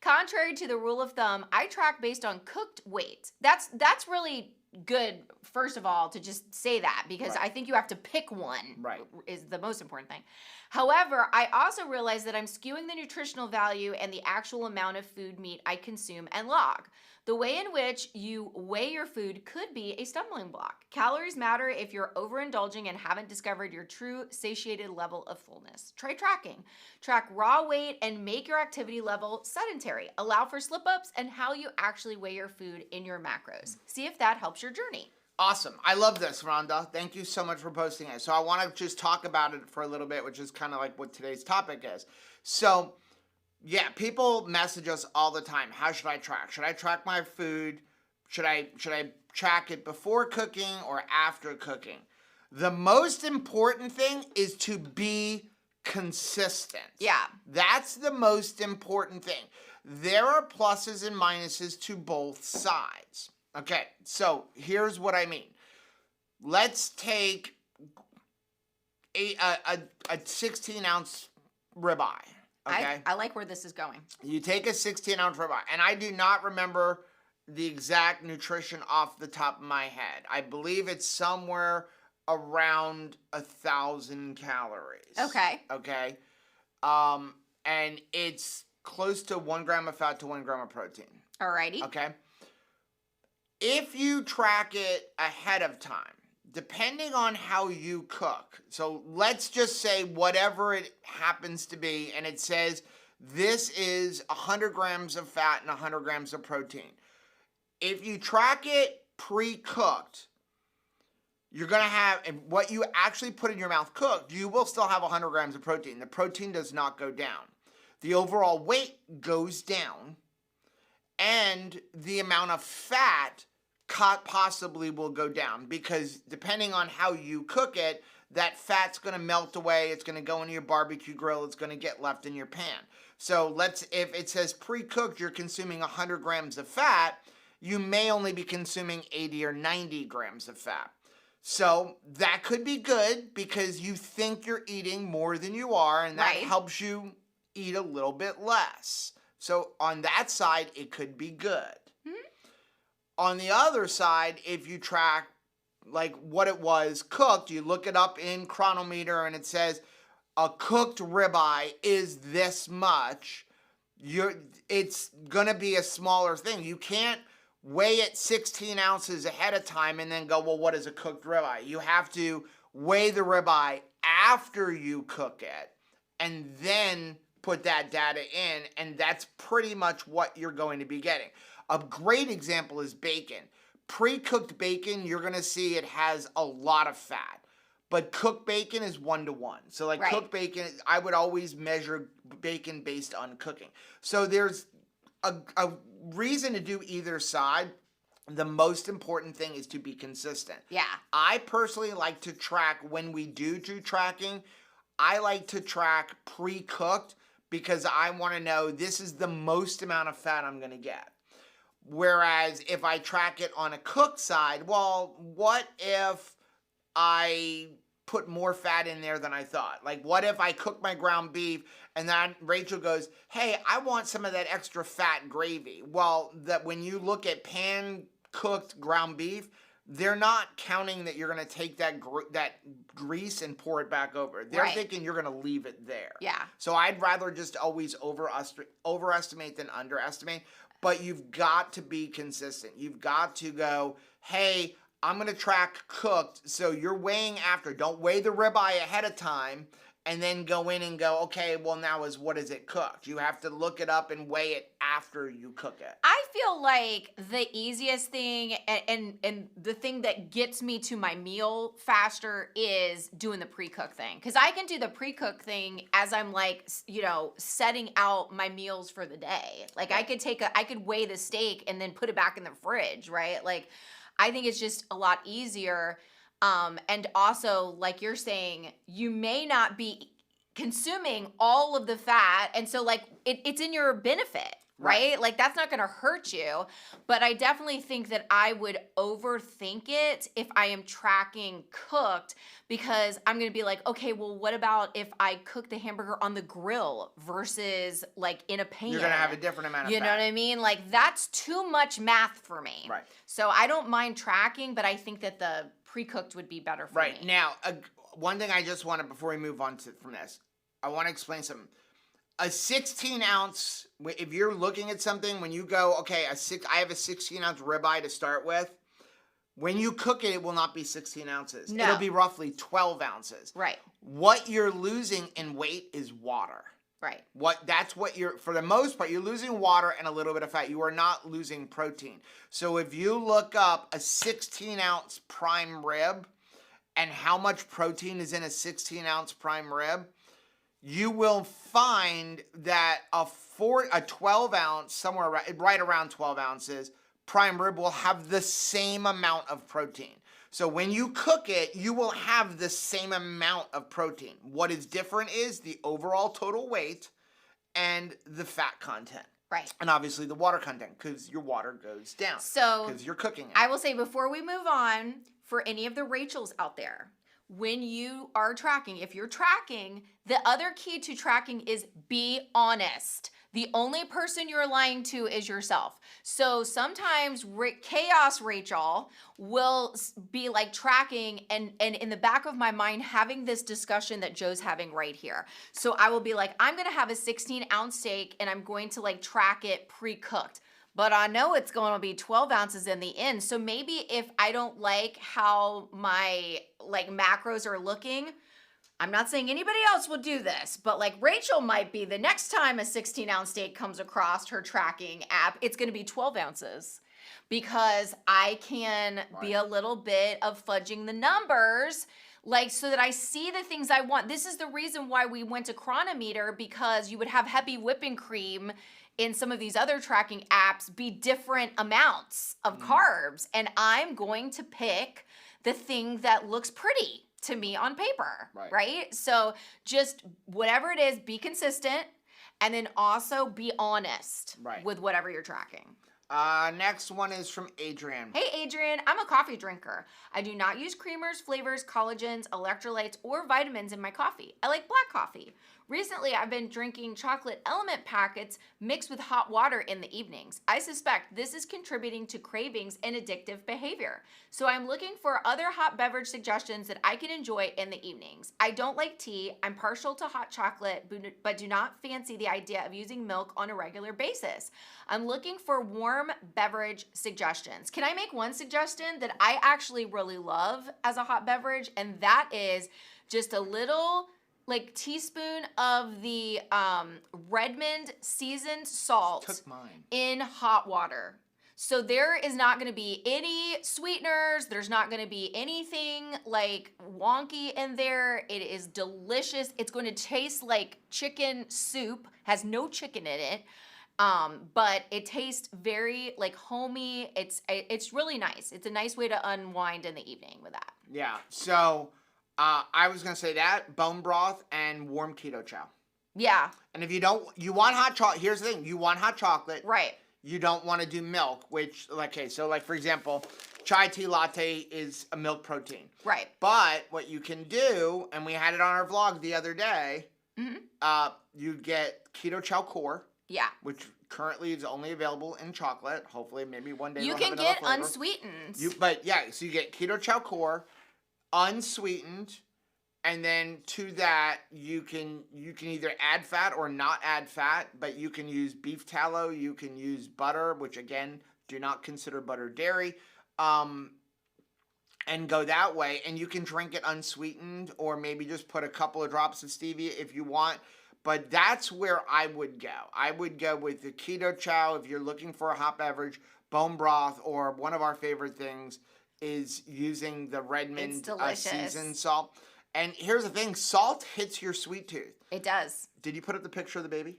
Contrary to the rule of thumb, I track based on cooked weight. That's really good, first of all, to just say that, because I think you have to pick one, is the most important thing. However, I also realize that I'm skewing the nutritional value and the actual amount of food meat I consume and log. The way in which you weigh your food could be a stumbling block. Calories matter if you're overindulging and haven't discovered your true satiated level of fullness. Try tracking. Track raw weight and make your activity level sedentary. Allow for slip-ups and how you actually weigh your food in your macros. See if that helps your journey. Awesome. I love this, Rhonda. Thank you so much for posting it. So I want to just talk about it for a little bit, which is kind of like what today's topic is. So yeah, people message us all the time. How should I track? Should I track my food? Should I track it before cooking or after cooking? The most important thing is to be consistent. Yeah. That's the most important thing. There are pluses and minuses to both sides. Okay, so here's what I mean. Let's take a 16-ounce ribeye. Okay. I like where this is going. You take a 16-ounce ribeye, and I do not remember the exact nutrition off the top of my head. I believe it's somewhere around 1,000 calories. Okay. Okay. And it's close to 1 gram of fat to 1 gram of protein. Alrighty. Okay. If you track it ahead of time, depending on how you cook, so let's just say whatever it happens to be, and it says this is 100 grams of fat and 100 grams of protein. If you track it pre-cooked, you're going to have, and what you actually put in your mouth cooked, you will still have 100 grams of protein. The protein does not go down. The overall weight goes down, and the amount of fat possibly will go down, because depending on how you cook it, that fat's going to melt away. It's going to go into your barbecue grill. It's going to get left in your pan. So if it says pre-cooked, you're consuming 100 grams of fat, you may only be consuming 80 or 90 grams of fat. So that could be good because you think you're eating more than you are, and that helps you eat a little bit less. So on that side, it could be good. On the other side, if you track like what it was cooked, you look it up in Chronometer and it says a cooked ribeye is this much, it's going to be a smaller thing. You can't weigh it 16 ounces ahead of time and then go, well, what is a cooked ribeye? You have to weigh the ribeye after you cook it and then put that data in, and that's pretty much what you're going to be getting. A great example is bacon. Pre-cooked bacon, you're going to see it has a lot of fat. But cooked bacon is 1-to-1. So like cooked bacon, I would always measure bacon based on cooking. So there's a reason to do either side. The most important thing is to be consistent. Yeah. I personally like to track when we do tracking. I like to track pre-cooked because I want to know this is the most amount of fat I'm going to get. Whereas if I track it on a cooked side, well, what if I put more fat in there than I thought? Like, what if I cook my ground beef and then Rachel goes, hey, I want some of that extra fat gravy. Well, that when you look at pan cooked ground beef, they're not counting that you're going to take that grease and pour it back over. They're thinking you're going to leave it there. Yeah. So I'd rather just always overestimate than underestimate. But you've got to be consistent. You've got to go, hey, I'm going to track cooked. So you're weighing after. Don't weigh the ribeye ahead of time and then go in and go, okay, well, now what is it cooked? You have to look it up and weigh it after you cook it. I feel like the easiest thing and the thing that gets me to my meal faster is doing the pre-cook thing. Because I can do the pre-cook thing as I'm like, setting out my meals for the day. Like I could weigh the steak and then put it back in the fridge, right? Like I think it's just a lot easier. And also, like you're saying, you may not be consuming all of the fat. And so like it's in your benefit, right? Like that's not going to hurt you. But I definitely think that I would overthink it if I am tracking cooked, because I'm going to be like, okay, well, what about if I cook the hamburger on the grill versus like in a pan? You're going to have a different amount of fat. You know what I mean? Like that's too much math for me. Right. So I don't mind tracking, but I think that the pre-cooked would be better for me. Right. Now, one thing I just wanted, before we move on from this, I want to explain something. A 16-ounce, if you're looking at something, when you go, okay, I have a 16-ounce ribeye to start with, when you cook it, it will not be 16 ounces. No. It'll be roughly 12 ounces. Right. What you're losing in weight is water. Right. For the most part, you're losing water and a little bit of fat. You are not losing protein. So if you look up a 16-ounce prime rib and how much protein is in a 16-ounce prime rib, you will find that a 12-ounce, somewhere right around 12 ounces, prime rib will have the same amount of protein. So when you cook it, you will have the same amount of protein. What is different is the overall total weight and the fat content. Right. And obviously the water content, because your water goes down. So because you're cooking it. I will say, before we move on, for any of the Rachels out there, when you are tracking, if you're tracking, the other key to tracking is be honest. The only person you're lying to is yourself. So sometimes chaos Rachel will be like tracking and in the back of my mind having this discussion that Joe's having right here. So I will be like, I'm going to have a 16-ounce steak and I'm going to like track it pre-cooked. But I know it's going to be 12 ounces in the end. So maybe if I don't like how my like macros are looking, I'm not saying anybody else will do this, but like Rachel might be, the next time a 16-ounce steak comes across her tracking app, it's going to be 12 ounces because I can be a little bit of fudging the numbers, like so that I see the things I want. This is the reason why we went to Chronometer, because you would have heavy whipping cream in some of these other tracking apps be different amounts of carbs. And I'm going to pick the thing that looks pretty to me on paper, right? So just whatever it is, be consistent, and then also be honest with whatever you're tracking. Next one is from Adrian. Hey, Adrian, I'm a coffee drinker. I do not use creamers, flavors, collagens, electrolytes, or vitamins in my coffee. I like black coffee. Recently, I've been drinking chocolate element packets mixed with hot water in the evenings. I suspect this is contributing to cravings and addictive behavior. So I'm looking for other hot beverage suggestions that I can enjoy in the evenings. I don't like tea. I'm partial to hot chocolate, but do not fancy the idea of using milk on a regular basis. I'm looking for warm beverage suggestions. Can I make one suggestion that I actually really love as a hot beverage? And that is just a little like teaspoon of the Redmond seasoned salt in hot water. So there is not going to be any sweeteners. There's not going to be anything like wonky in there. It is delicious. It's going to taste like chicken soup, has no chicken in it. But it tastes very like homey. It's really nice. It's a nice way to unwind in the evening with that. Yeah. So I was going to say that, bone broth and warm keto chow. Yeah. And if you don't, you want hot chocolate. Here's the thing: you want hot chocolate. Right. You don't want to do milk, which, okay, so like for example, chai tea latte is a milk protein. Right. But what you can do, and we had it on our vlog the other day, you get keto chow core. Yeah. Which currently is only available in chocolate. Hopefully, maybe one day you they'll can have another get flavor. unsweetened. But yeah, so you get keto chow core, unsweetened, and then to that you can either add fat or not add fat. But you can use beef tallow, you can use butter, which again, do not consider butter dairy, and go that way. And you can drink it unsweetened, or maybe just put a couple of drops of stevia if you want. But that's where I would go. I would go with the keto chow if you're looking for a hot beverage, bone broth, or one of our favorite things is using the Redmond seasoned salt. And here's the thing, salt hits your sweet tooth. It does. Did you put up the picture of the baby?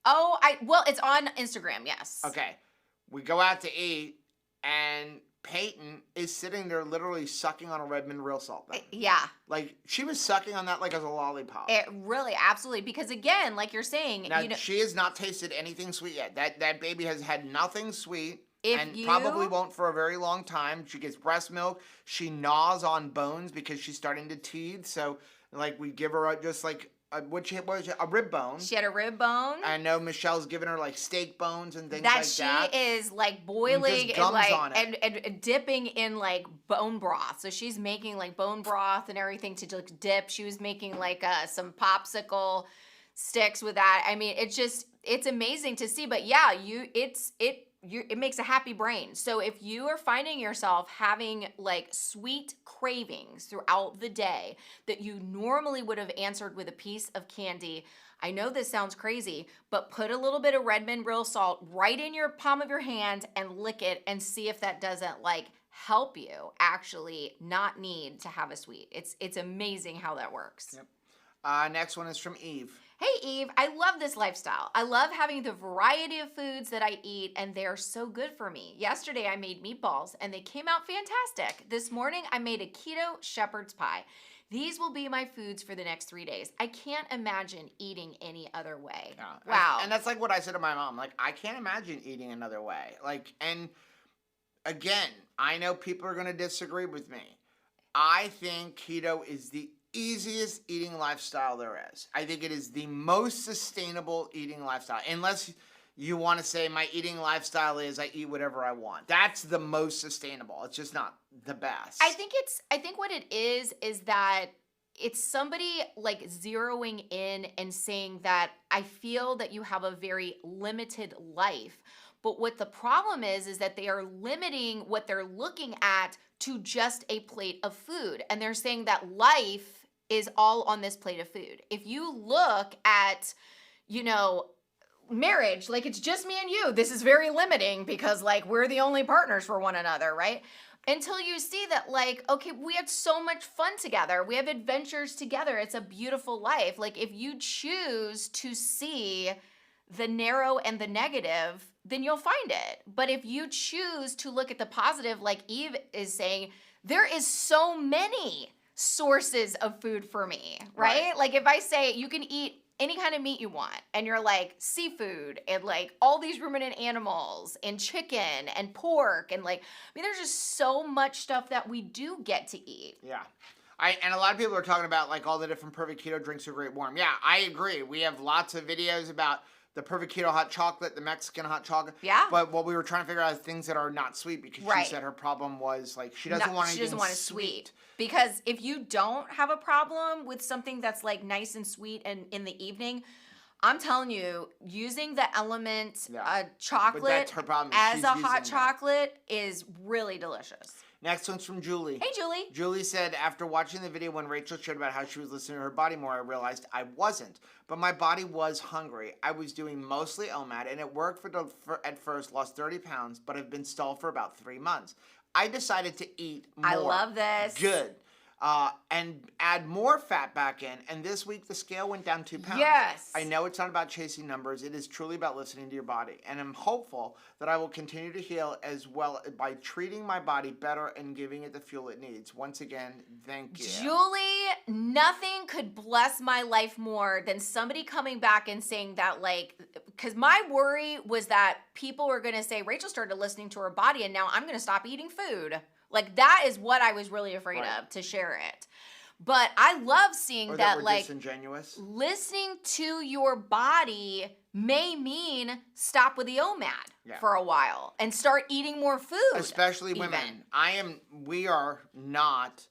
Oh, well, it's on Instagram, yes. Okay. We go out to eat, and Peyton is sitting there literally sucking on a Redmond real salt then. Yeah. Like, she was sucking on that like as a lollipop. It really, absolutely. Because again, like you're saying, now, she has not tasted anything sweet yet. That baby has had nothing sweet. And probably won't for a very long time. She gets breast milk. She gnaws on bones because she's starting to teeth. So, like, we give her just like a rib bone. She had a rib bone. I know Michelle's giving her like steak bones and things that like that. She is like boiling and like and dipping in like bone broth. So she's making like bone broth and everything to like dip. She was making like some popsicle sticks with that. I mean, it's amazing to see. But yeah, it makes a happy brain. So if you are finding yourself having like sweet cravings throughout the day that you normally would have answered with a piece of candy, I know this sounds crazy, but put a little bit of Redmond real salt right in your palm of your hand and lick it and see if that doesn't like help you actually not need to have a sweet. It's amazing how that works. Yep. Next one is from Eve. Hey Eve, I love this lifestyle. I love having the variety of foods that I eat, and they're so good for me. Yesterday I made meatballs and they came out fantastic. This morning I made a keto shepherd's pie. These will be my foods for the next 3 days. I can't imagine eating any other way. Yeah. Wow. And that's like what I said to my mom. Like, I can't imagine eating another way. Like, and again, I know people are going to disagree with me. I think keto is the easiest eating lifestyle there is. I think it is the most sustainable eating lifestyle. Unless you want to say my eating lifestyle is I eat whatever I want. That's the most sustainable. It's just not the best. I think what it is that it's somebody like zeroing in and saying that I feel that you have a very limited life. But what the problem is that they are limiting what they're looking at to just a plate of food. And they're saying that life is all on this plate of food. If you look at, marriage, like it's just me and you, this is very limiting because like we're the only partners for one another, right? Until you see that like, okay, we had so much fun together. We have adventures together. It's a beautiful life. Like if you choose to see the narrow and the negative, then you'll find it. But if you choose to look at the positive, like Eve is saying, there is so many sources of food for me, right? Like if I say you can eat any kind of meat you want and you're like seafood and like all these ruminant animals and chicken and pork and like, I mean, there's just so much stuff that we do get to eat. Yeah. And a lot of people are talking about like all the different perfect keto drinks are great warm. Yeah, I agree. We have lots of videos about the perfect keto hot chocolate, the Mexican hot chocolate. Yeah. But what we were trying to figure out is things that are not sweet because she said her problem was like she doesn't want anything sweet. Because if you don't have a problem with something that's like nice and sweet and in the evening, I'm telling you, using the element chocolate as a hot chocolate is really delicious. Next one's from Julie. Hey, Julie. Julie said, after watching the video when Rachel shared about how she was listening to her body more, I realized I wasn't. But my body was hungry. I was doing mostly OMAD, and it worked at first, lost 30 pounds, but I've been stalled for about 3 months. I decided to eat more. I love this. Good. and add more fat back in. And this week, the scale went down 2 pounds. Yes. I know it's not about chasing numbers. It is truly about listening to your body. And I'm hopeful that I will continue to heal as well by treating my body better and giving it the fuel it needs. Once again, thank you. Julie, nothing could bless my life more than somebody coming back and saying that, like, because my worry was that people were going to say, Rachel started listening to her body and now I'm going to stop eating food. Like, that is what I was really afraid of, to share it. But I love seeing or that we're like, disingenuous. Listening to your body may mean stop with the OMAD for a while and start eating more food. Especially women. We are not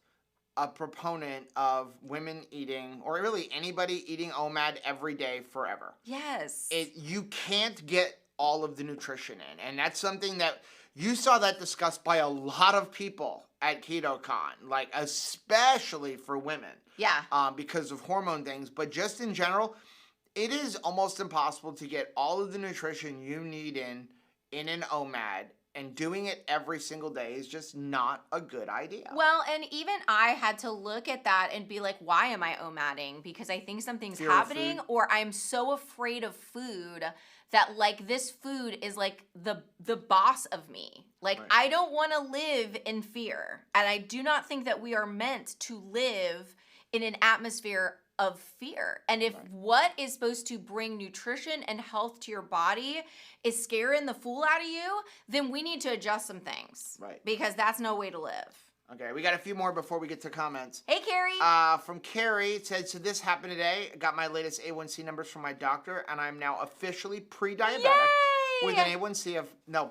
a proponent of women eating, or really anybody eating OMAD every day forever. Yes. You can't get all of the nutrition in. And that's something that you saw that discussed by a lot of people at KetoCon, like especially for women. Yeah. Because of hormone things. But just in general, it is almost impossible to get all of the nutrition you need in an OMAD. And doing it every single day is just not a good idea. Well, and even I had to look at that and be like, why am I OMADing? Because I think something's Fear of happening, food. or I'm so afraid of food that like this food is like the boss of me. Like Right. I don't want to live in fear. And I do not think that we are meant to live in an atmosphere of fear. And if what is supposed to bring nutrition and health to your body is scaring the fool out of you, then we need to adjust some things. Right. Because that's no way to live. Okay, we got a few more before we get to comments. Hey, Carrie. From Carrie, it said, so this happened today. I got my latest A1C numbers from my doctor, and I'm now officially pre-diabetic. Yay! With an A1C of, I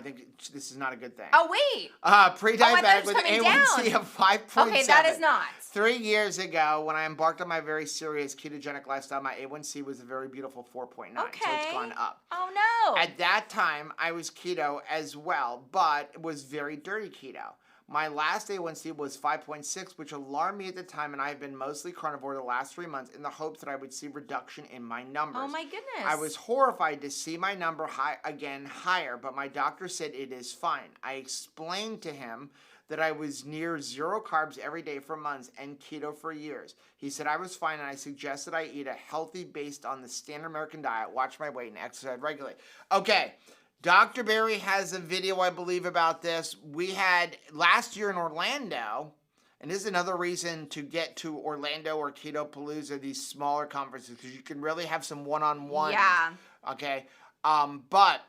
think this is not a good thing. Oh, wait. Pre-diabetic it was with an coming A1C down. of 5.7. Okay, that is not. 3 years ago, when I embarked on my very serious ketogenic lifestyle, my A1C was a very beautiful 4.9. Okay. So it's gone up. Oh, no. At that time, I was keto as well, but it was very dirty keto. My last A1C was 5.6, which alarmed me at the time, and I have been mostly carnivore the last 3 months in the hopes that I would see reduction in my numbers. Oh, my goodness. I was horrified to see my number higher, but my doctor said it is fine. I explained to him that I was near 0 carbs every day for months and keto for years. He said I was fine, and I suggested I eat a healthy based on the standard American diet, watch my weight, and exercise regularly. Okay. Dr. Barry has a video, I believe, about this. We had last year in Orlando, and this is another reason to get to Orlando or Keto Palooza, these smaller conferences, because you can really have some one-on-one. Yeah. Okay. But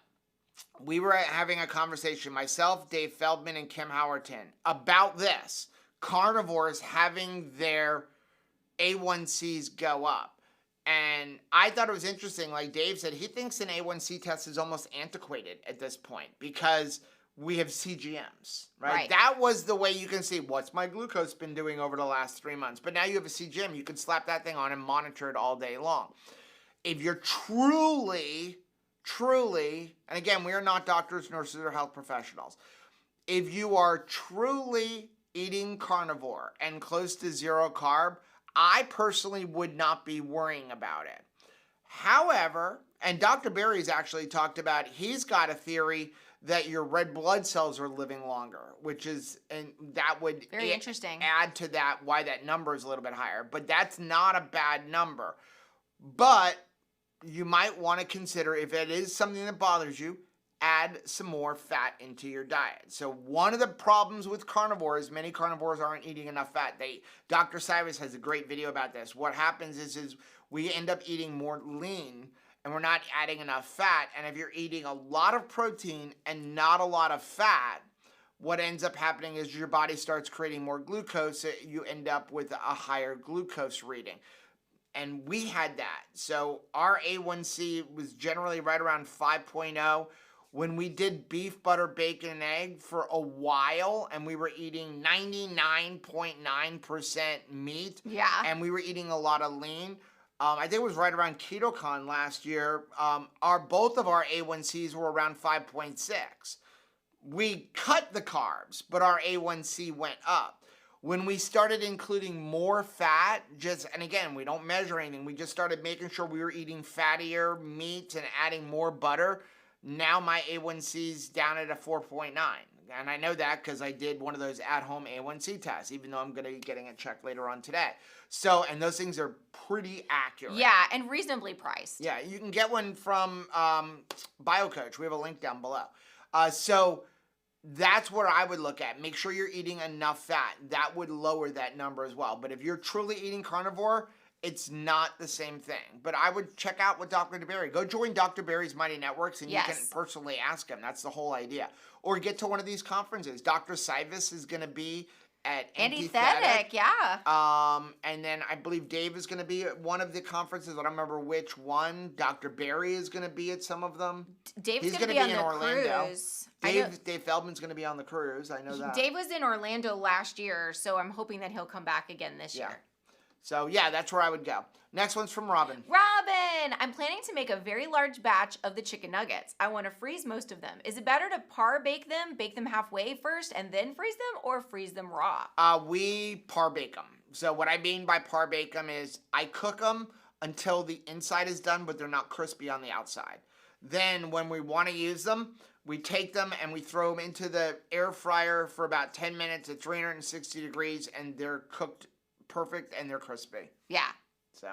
we were having a conversation, myself, Dave Feldman, and Kim Howerton, about this. Carnivores having their A1Cs go up. And I thought it was interesting, like Dave said, he thinks an A1C test is almost antiquated at this point because we have CGMs, right? That was the way you can see what's my glucose been doing over the last 3 months. But now you have a CGM, you can slap that thing on and monitor it all day long. If you're truly, and again, we are not doctors, nurses, or health professionals. If you are truly eating carnivore and close to 0 carb, I personally would not be worrying about it. However, and Dr. Barry's actually talked about, he's got a theory that your red blood cells are living longer, which is, and that would Very interesting. add to that why that number is a little bit higher. But that's not a bad number. But you might want to consider, if it is something that bothers you, add some more fat into your diet. So one of the problems with carnivores, many carnivores aren't eating enough fat. Dr. Cyrus has a great video about this. What happens is we end up eating more lean and we're not adding enough fat. And if you're eating a lot of protein and not a lot of fat, what ends up happening is your body starts creating more glucose. So you end up with a higher glucose reading. And we had that. So our A1C was generally right around 5.0. When we did beef, butter, bacon, and egg for a while, and we were eating 99.9% meat, and we were eating a lot of lean, I think it was right around KetoCon last year, both of our A1Cs were around 5.6. We cut the carbs, but our A1C went up. When we started including more fat, and again, we don't measure anything, we just started making sure we were eating fattier meats and adding more butter. Now my A1C's down at a 4.9. And I know that because I did one of those at-home A1C tests, even though I'm going to be getting it checked later on today. So, and those things are pretty accurate. Yeah, and reasonably priced. Yeah, you can get one from BioCoach. We have a link down below. So that's what I would look at. Make sure you're eating enough fat. That would lower that number as well. But if you're truly eating carnivore, it's not the same thing. But I would check out with Dr. DeBerry. Go join Dr. Barry's Mighty Networks, and you can personally ask him. That's the whole idea. Or get to one of these conferences. Dr. Sivas is going to be at Antithetic, yeah. And then I believe Dave is going to be at one of the conferences. I don't remember which one. Dr. Barry is going to be at some of them. Dave's going to be on the Orlando. cruise. Dave Feldman's going to be on the cruise. I know that. Dave was in Orlando last year, so I'm hoping that he'll come back again this year. So, yeah, that's where I would go. Next one's from Robin. Robin! I'm planning to make a very large batch of the chicken nuggets. I want to freeze most of them. Is it better to bake them halfway first, and then freeze them, or freeze them raw? We bake them. So what I mean by bake them is I cook them until the inside is done, but they're not crispy on the outside. Then when we want to use them, we take them and we throw them into the air fryer for about 10 minutes at 360 degrees, and they're cooked perfect and they're crispy. Yeah. So,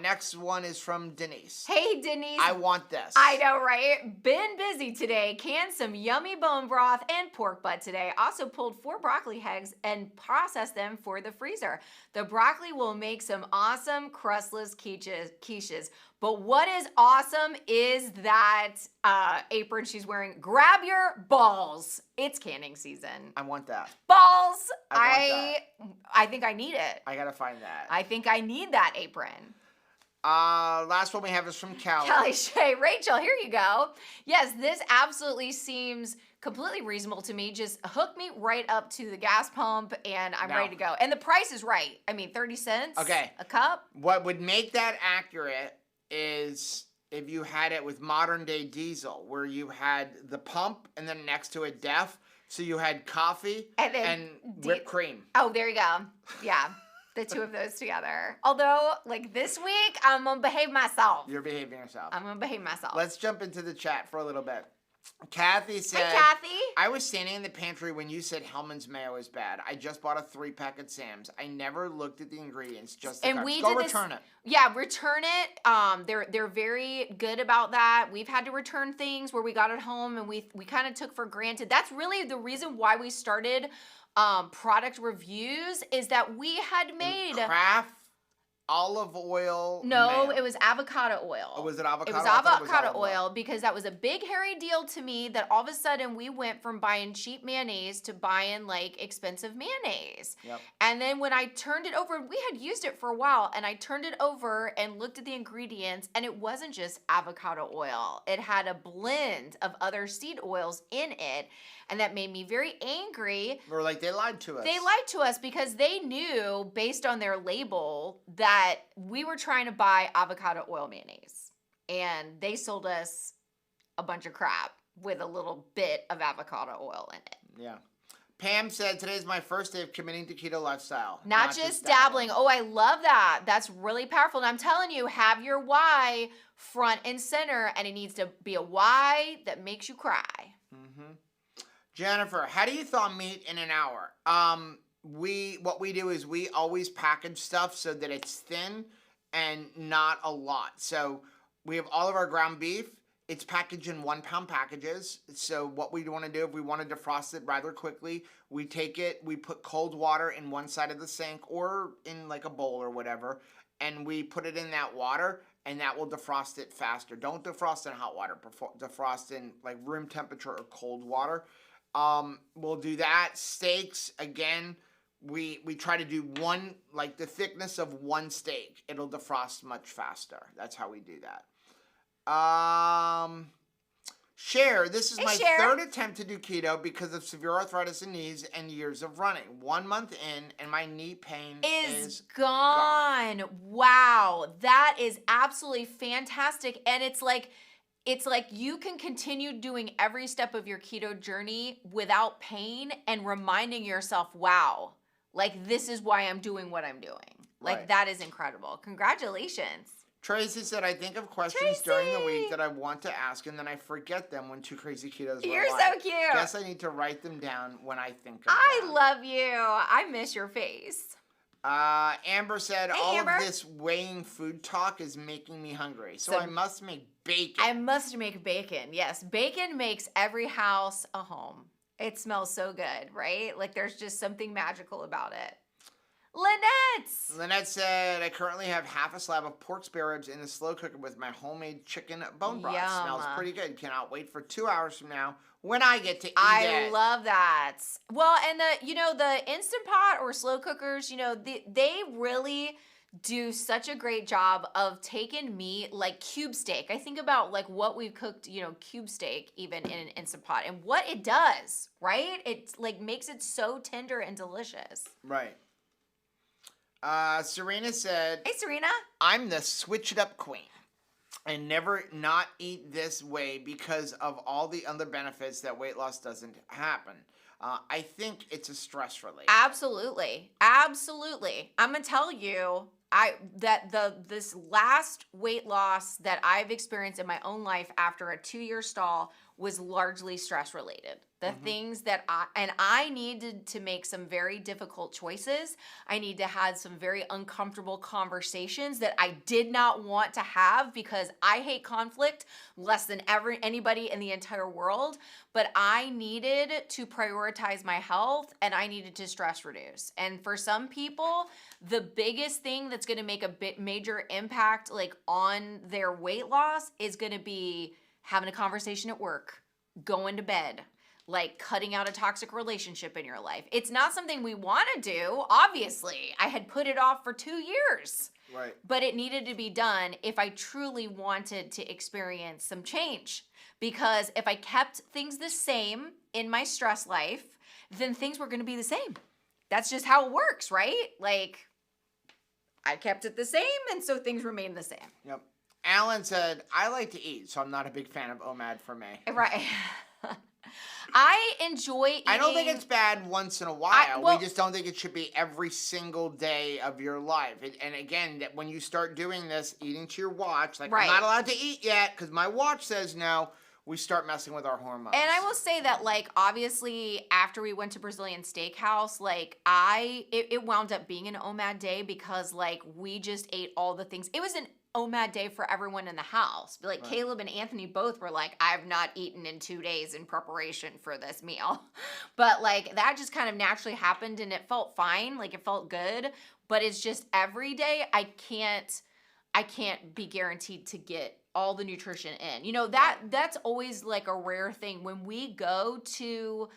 next one is from Denise. Hey, Denise. I want this. I know, right? Been busy today. Canned some yummy bone broth and pork butt today. Also pulled 4 broccoli heads and processed them for the freezer. The broccoli will make some awesome crustless quiches. But what is awesome is that apron she's wearing. Grab your balls. It's canning season. I want that. Balls. I think I need it. I gotta find that. I think I need that apron. Last one we have is from Callie. Callie Shay. Rachel, here you go. Yes, this absolutely seems completely reasonable to me. Just hook me right up to the gas pump and I'm ready to go. And the price is right. I mean, 30 cents a cup. What would make that accurate is if you had it with modern day diesel, where you had the pump and then next to it def, so you had coffee and whipped cream. Oh, there you go. Yeah, the two of those together. Although, like this week, I'm gonna behave myself. You're behaving yourself. I'm gonna behave myself. Let's jump into the chat for a little bit. Kathy said, "Hey, Kathy. I was standing in the pantry when you said Hellman's mayo is bad. I just bought a 3-pack at Sam's. I never looked at the ingredients, just the carbs. Go return it. Yeah, return it. They're very good about that. We've had to return things where we got it home and we kind of took for granted. That's really the reason why we started product reviews, is that we had made Kraft olive oil. No, mayo. It was avocado oil. Oh, was it avocado? It was avocado oil because that was a big hairy deal to me, that all of a sudden we went from buying cheap mayonnaise to buying like expensive mayonnaise. Yep. And then when I turned it over, we had used it for a while, and I turned it over and looked at the ingredients, and it wasn't just avocado oil. It had a blend of other seed oils in it. And that made me very angry. Or like they lied to us. They lied to us because they knew, based on their label, that we were trying to buy avocado oil mayonnaise. And they sold us a bunch of crap with a little bit of avocado oil in it. Yeah. Pam said, today's my first day of committing to keto lifestyle. Not just dabbling. Oh, I love that. That's really powerful. And I'm telling you, have your why front and center. And it needs to be a why that makes you cry. Mm-hmm. Jennifer, how do you thaw meat in an hour? What we do is we always package stuff so that it's thin and not a lot. So we have all of our ground beef. It's packaged in 1 pound packages. So what we want to do, if we want to defrost it rather quickly, we take it, we put cold water in one side of the sink or in like a bowl or whatever, and we put it in that water, and that will defrost it faster. Don't defrost in hot water. Defrost in like room temperature or cold water. We'll do that. Steaks, again, we try to do one, like the thickness of 1 steak. It'll defrost much faster. That's how we do that. Cher, this is my third attempt to do keto because of severe arthritis in knees and years of running. 1 month in, and my knee pain is gone. Wow, that is absolutely fantastic. And it's like you can continue doing every step of your keto journey without pain and reminding yourself, wow, like this is why I'm doing what I'm doing. Like that is incredible. Congratulations. Tracy said, I think of questions during the week that I want to ask, and then I forget them when two crazy ketos were You're live. so cute. Guess I need to write them down when I think of I them. love you. I miss your face. Amber said, Hey, all Amber. of this weighing food talk is making me hungry, so I must make bacon. I must make bacon. Yes, bacon makes every house a home. It smells so good, right? Like there's just something magical about it. Lynette said, I currently have half a slab of pork spare ribs in the slow cooker with my homemade chicken bone broth. Yum. Smells pretty good. Cannot wait for 2 hours from now when I get to eat it. I love that. Well, and the Instant Pot or slow cookers, they really do such a great job of taking meat like cube steak. I think about like what we've cooked, cube steak even in an Instant Pot and what it does, right? It like makes it so tender and delicious. Right. Serena said, Hey, Serena. I'm the switch it up queen. I never not eat this way because of all the other benefits that weight loss doesn't happen. I think it's a stress relief. Absolutely. I'm gonna tell you, this last weight loss that I've experienced in my own life after a 2-year stall was largely stress related. The things that I needed to make some very difficult choices. I need to have some very uncomfortable conversations that I did not want to have because I hate conflict less than anybody in the entire world. But I needed to prioritize my health and I needed to stress reduce. And for some people, the biggest thing that's going to make a major impact like on their weight loss is going to be having a conversation at work, going to bed, like cutting out a toxic relationship in your life. It's not something we want to do, obviously. I had put it off for 2 years. Right. But it needed to be done if I truly wanted to experience some change. Because if I kept things the same in my stress life, then things were going to be the same. That's just how it works, right? Like, I kept it the same, and so things remained the same. Yep. Alan said, I like to eat, so I'm not a big fan of OMAD for me. Right. I enjoy eating. I don't think it's bad once in a while. We just don't think it should be every single day of your life. And again, that when you start doing this, eating to your watch, like, I'm not allowed to eat yet because my watch says no, we start messing with our hormones. And I will say that, like, obviously, after we went to Brazilian Steakhouse, like, it wound up being an OMAD day because, like, we just ate all the things. It was an OMAD day for everyone in the house. Like, right. Caleb and Anthony both were like, I've not eaten in 2 days in preparation for this meal. But, like, that just kind of naturally happened, and it felt fine. Like, it felt good. But it's just every day I can't be guaranteed to get all the nutrition in. You know, that's always like a rare thing. When we go to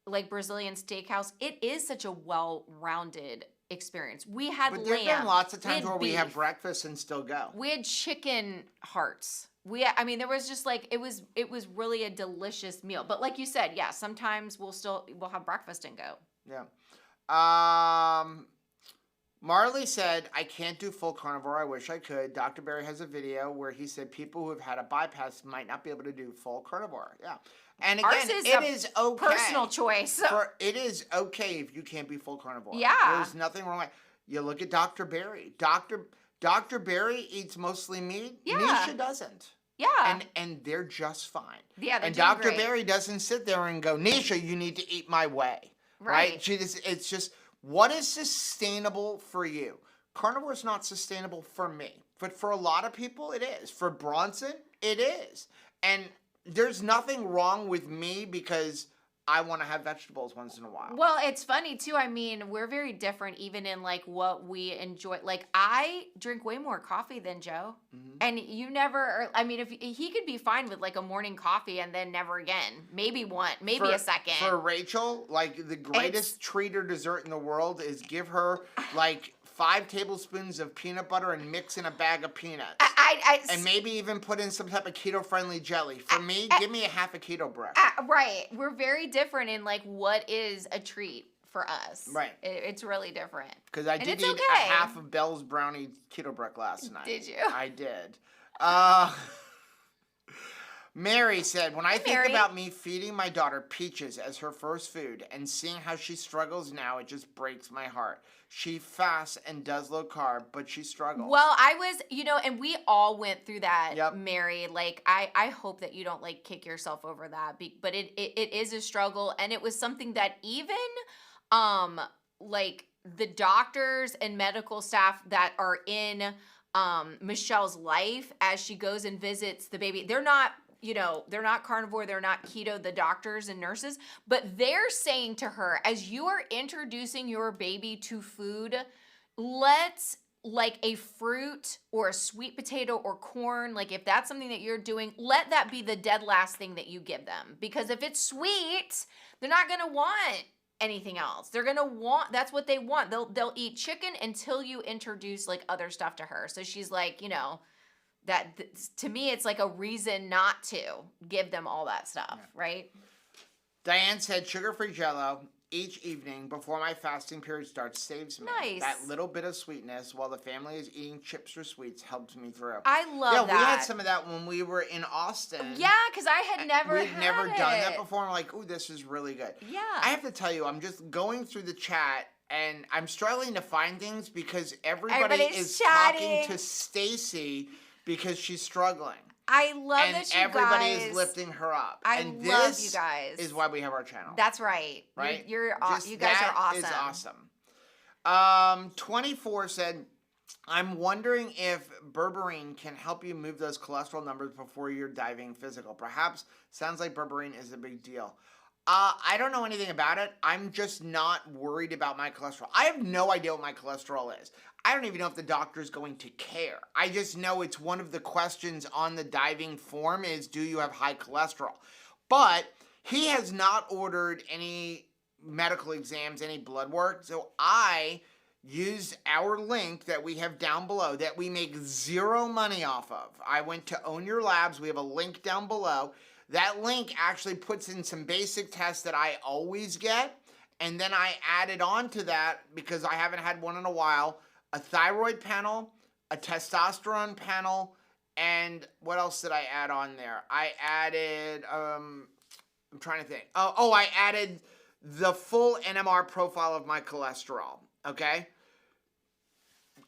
like Brazilian Steakhouse, it is such a well-rounded experience. We had lamb. But there's been lots of times where we have breakfast and still go. We had chicken hearts. There was just like, it was really a delicious meal. But like you said, yeah, sometimes we'll have breakfast and go. Yeah. Marley said, I can't do full carnivore. I wish I could. Dr. Berry has a video where he said people who have had a bypass might not be able to do full carnivore. Yeah. And again, it is okay. Personal choice. It is okay if you can't be full carnivore. Yeah. There's nothing wrong with it. You look at Dr. Berry. Dr. Berry eats mostly meat. Yeah. Nisha doesn't. Yeah. And they're just fine. Yeah, they're and doing Dr. great. Berry doesn't sit there and go, Nisha, you need to eat my way. Right. It's just, what is sustainable for you? Carnivore is not sustainable for me. But for a lot of people, it is. For Bronson, it is. And there's nothing wrong with me because I want to have vegetables once in a while. Well, it's funny too. I mean, we're very different even in like what we enjoy. Like I drink way more coffee than Joe. Mm-hmm. And you never, if he could be fine with like a morning coffee and then never again. Maybe a second. For Rachel, like the greatest treat or dessert in the world is give her like 5 tablespoons of peanut butter and mix in a bag of peanuts. And maybe even put in some type of keto-friendly jelly. For me, give me a half a keto brick. Right. We're very different in like what is a treat for us. Right. It's really different. Because I did eat a half of Bell's Brownie keto brick last night. Did you? I did. Mary said, when I think Mary. about me feeding my daughter peaches as her first food and seeing how she struggles now, it just breaks my heart. She fasts and does low carb, but she struggles. Well, I was, and we all went through that, Yep. Mary. Like, I hope that you don't like kick yourself over that, but it is a struggle, and it was something that even, like the doctors and medical staff that are in Michelle's life as she goes and visits the baby, they're not carnivore, they're not keto, the doctors and nurses, but they're saying to her, as you are introducing your baby to food, let's like a fruit or a sweet potato or corn, like if that's something that you're doing, let that be the dead last thing that you give them. Because if it's sweet, they're not going to want anything else. They're going to want, that's what they want. They'll eat chicken until you introduce like other stuff to her. So she's like, that to me, it's like a reason not to give them all that stuff, right? Diane said, sugar-free jello each evening before my fasting period starts saves me. Nice. That little bit of sweetness while the family is eating chips or sweets helps me through. I love that. Yeah, we had some of that when we were in Austin. Yeah, because I had never We'd never had done it. that before. I'm like, ooh, this is really good. Yeah. I have to tell you, I'm just going through the chat and I'm struggling to find things because everybody is talking to Stacy because she's struggling. I love and that you everybody guys. is lifting her up. I love you guys. Is why we have our channel. That's right. Right? You guys are awesome. That is awesome. 24 said, I'm wondering if Berberine can help you move those cholesterol numbers before you're diving physical. Perhaps sounds like Berberine is a big deal. I don't know anything about it. I'm just not worried about my cholesterol. I have no idea what my cholesterol is. I don't even know if the doctor is going to care. I just know it's one of the questions on the diving form is, do you have high cholesterol? But he has not ordered any medical exams, any blood work. So I used our link that we have down below that we make zero money off of. I went to Own Your Labs. We have a link down below. That link actually puts in some basic tests that I always get. And then I added on to that, because I haven't had one in a while, a thyroid panel, a testosterone panel, and what else did I add on there? I added, I'm trying to think. I added the full NMR profile of my cholesterol, okay?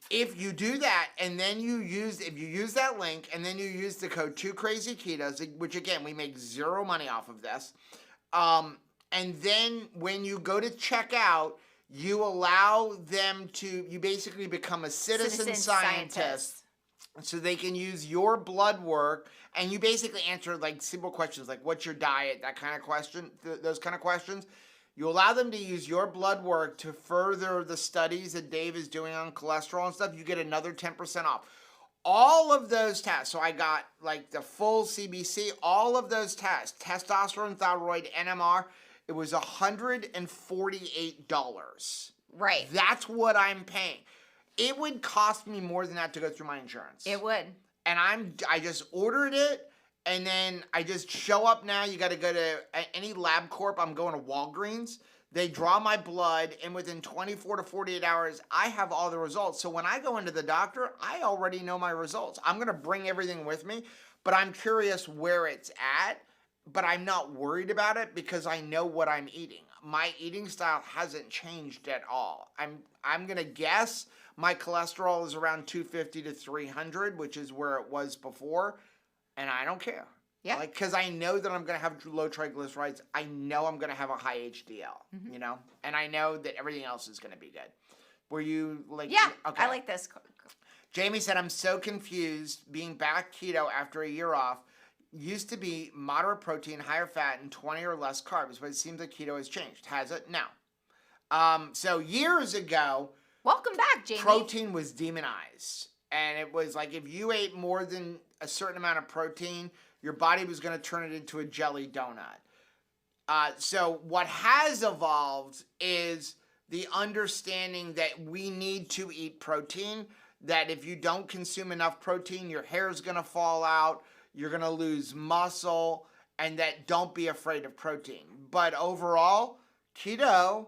If you do that, and then if you use that link, and then you use the code 2crazyketos, which again, we make zero money off of this, and then when you go to check out, you allow them to, you basically become a citizen scientist. So they can use your blood work, and you basically answer like simple questions like what's your diet, that kind of question, those kind of questions. You allow them to use your blood work to further the studies that Dave is doing on cholesterol and stuff. You get another 10% off. All of those tests, so I got like the full CBC, all of those tests, testosterone, thyroid, NMR, it was $148. Right. That's what I'm paying. It would cost me more than that to go through my insurance. It would. And I just ordered it, and then I just show up now. You got to go to any LabCorp. I'm going to Walgreens. They draw my blood, and within 24 to 48 hours, I have all the results. So when I go into the doctor, I already know my results. I'm going to bring everything with me, but I'm curious where it's at. But I'm not worried about it because I know what I'm eating. My eating style hasn't changed at all. I'm going to guess my cholesterol is around 250 to 300, which is where it was before, and I don't care. Yeah. Like, because I know that I'm going to have low triglycerides. I know I'm going to have a high HDL, and I know that everything else is going to be good. Were you like... Yeah, okay. I like this. Jamie said, I'm so confused being back keto after a year off. Used to be moderate protein, higher fat, and 20 or less carbs, but it seems like keto has changed. Has it? No. So years ago... Welcome back, Jamie. Protein was demonized. And it was like if you ate more than a certain amount of protein, your body was going to turn it into a jelly donut. So what has evolved is the understanding that we need to eat protein, that if you don't consume enough protein, your hair is going to fall out, you're going to lose muscle, and that don't be afraid of protein. But overall, keto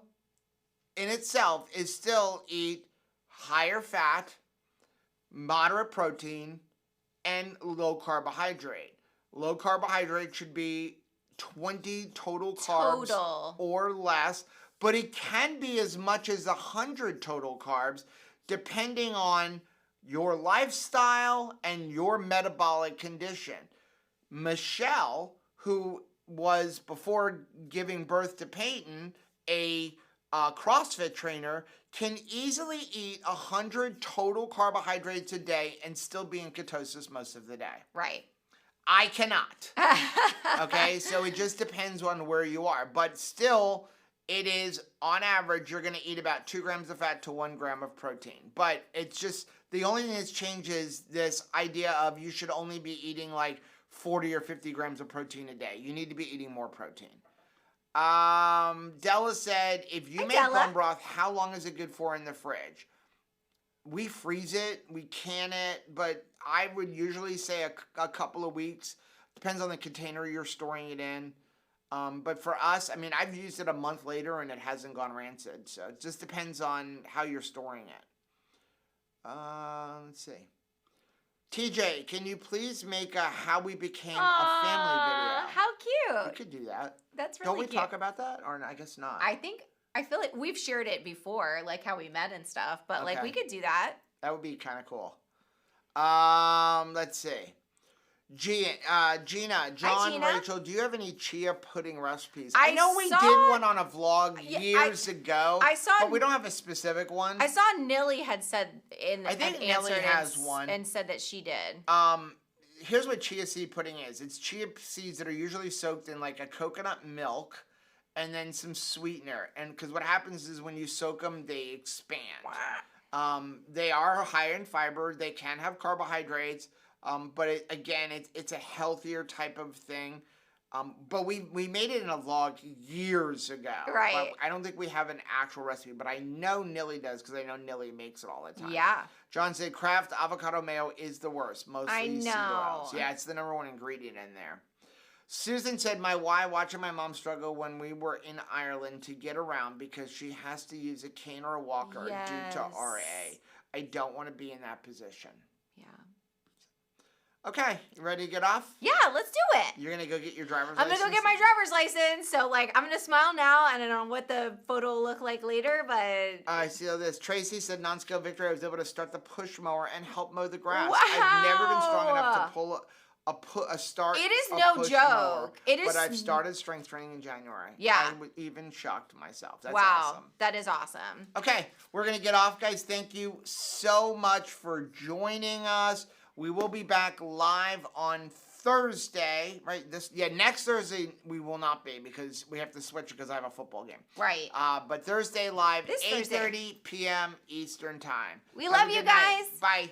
in itself is still eat higher fat, moderate protein, and low carbohydrate. Low carbohydrate should be 20 total carbs Total. or less, but it can be as much as 100 total carbs depending on your lifestyle and your metabolic condition. Michelle, who was, before giving birth to Peyton, a CrossFit trainer, can easily eat 100 total carbohydrates a day and still be in ketosis most of the day. Right. I cannot. Okay, so it just depends on where you are. But still, it is, on average, you're going to eat about 2 grams of fat to 1 gram of protein. But it's just, the only thing that's changed is this idea of you should only be eating like 40 or 50 grams of protein a day. You need to be eating more protein. Della said, if you make bone broth, how long is it good for in the fridge? We freeze it, we can it, but I would usually say a couple of weeks. Depends on the container you're storing it in. But for us, I mean, I've used it a month later and it hasn't gone rancid. So it just depends on how you're storing it. Let's see. TJ, can you please make a how we became a family video? How cute. We could do that. That's really cute. Don't we cute. talk about that? Or I guess not. I feel like we've shared it before, like how we met and stuff, but like Okay. we could do that. That would be kind of cool. Let's see. Gina, John, Gina. Rachel, do you have any chia pudding recipes? I I know we saw- did one on a vlog years ago, I saw- but we don't have a specific one. I saw Nilly had said I think had Nilly answered has and, one. and said that she did. Here's what chia seed pudding is. It's chia seeds that are usually soaked in like a coconut milk and then some sweetener. And because what happens is when you soak them, they expand. They are higher in fiber. They can have carbohydrates. But it's a healthier type of thing. But we made it in a vlog years ago. Right. But I don't think we have an actual recipe, but I know Nilly does because I know Nilly makes it all the time. Yeah. John said Kraft avocado mayo is the worst. Mostly I seed know. oils. Yeah, it's the number one ingredient in there. Susan said, my why watching my mom struggle when we were in Ireland to get around because she has to use a cane or a walker due to RA. I don't want to be in that position. Yeah. Okay, you ready to get off? Yeah, let's do it. You're gonna go get your driver's I'm license? gonna go get my driver's license. So like I'm gonna smile now. I don't know what the photo will look like later, but I see this. Tracy said non-scale victory. I was able to start the push mower and help mow the grass. Wow. I've never been strong enough to pull a start. It is a no push joke. mower, It is. But I've started strength training in January. Yeah. I even shocked myself. That's wow, awesome. that is awesome. Okay, we're gonna get off, guys. Thank you so much for joining us. We will be back live on Thursday, right? Next Thursday we will not be because we have to switch because I have a football game. Right. But Thursday live, This 8:30 p.m. Eastern time. We Have love a you good night. guys. Bye.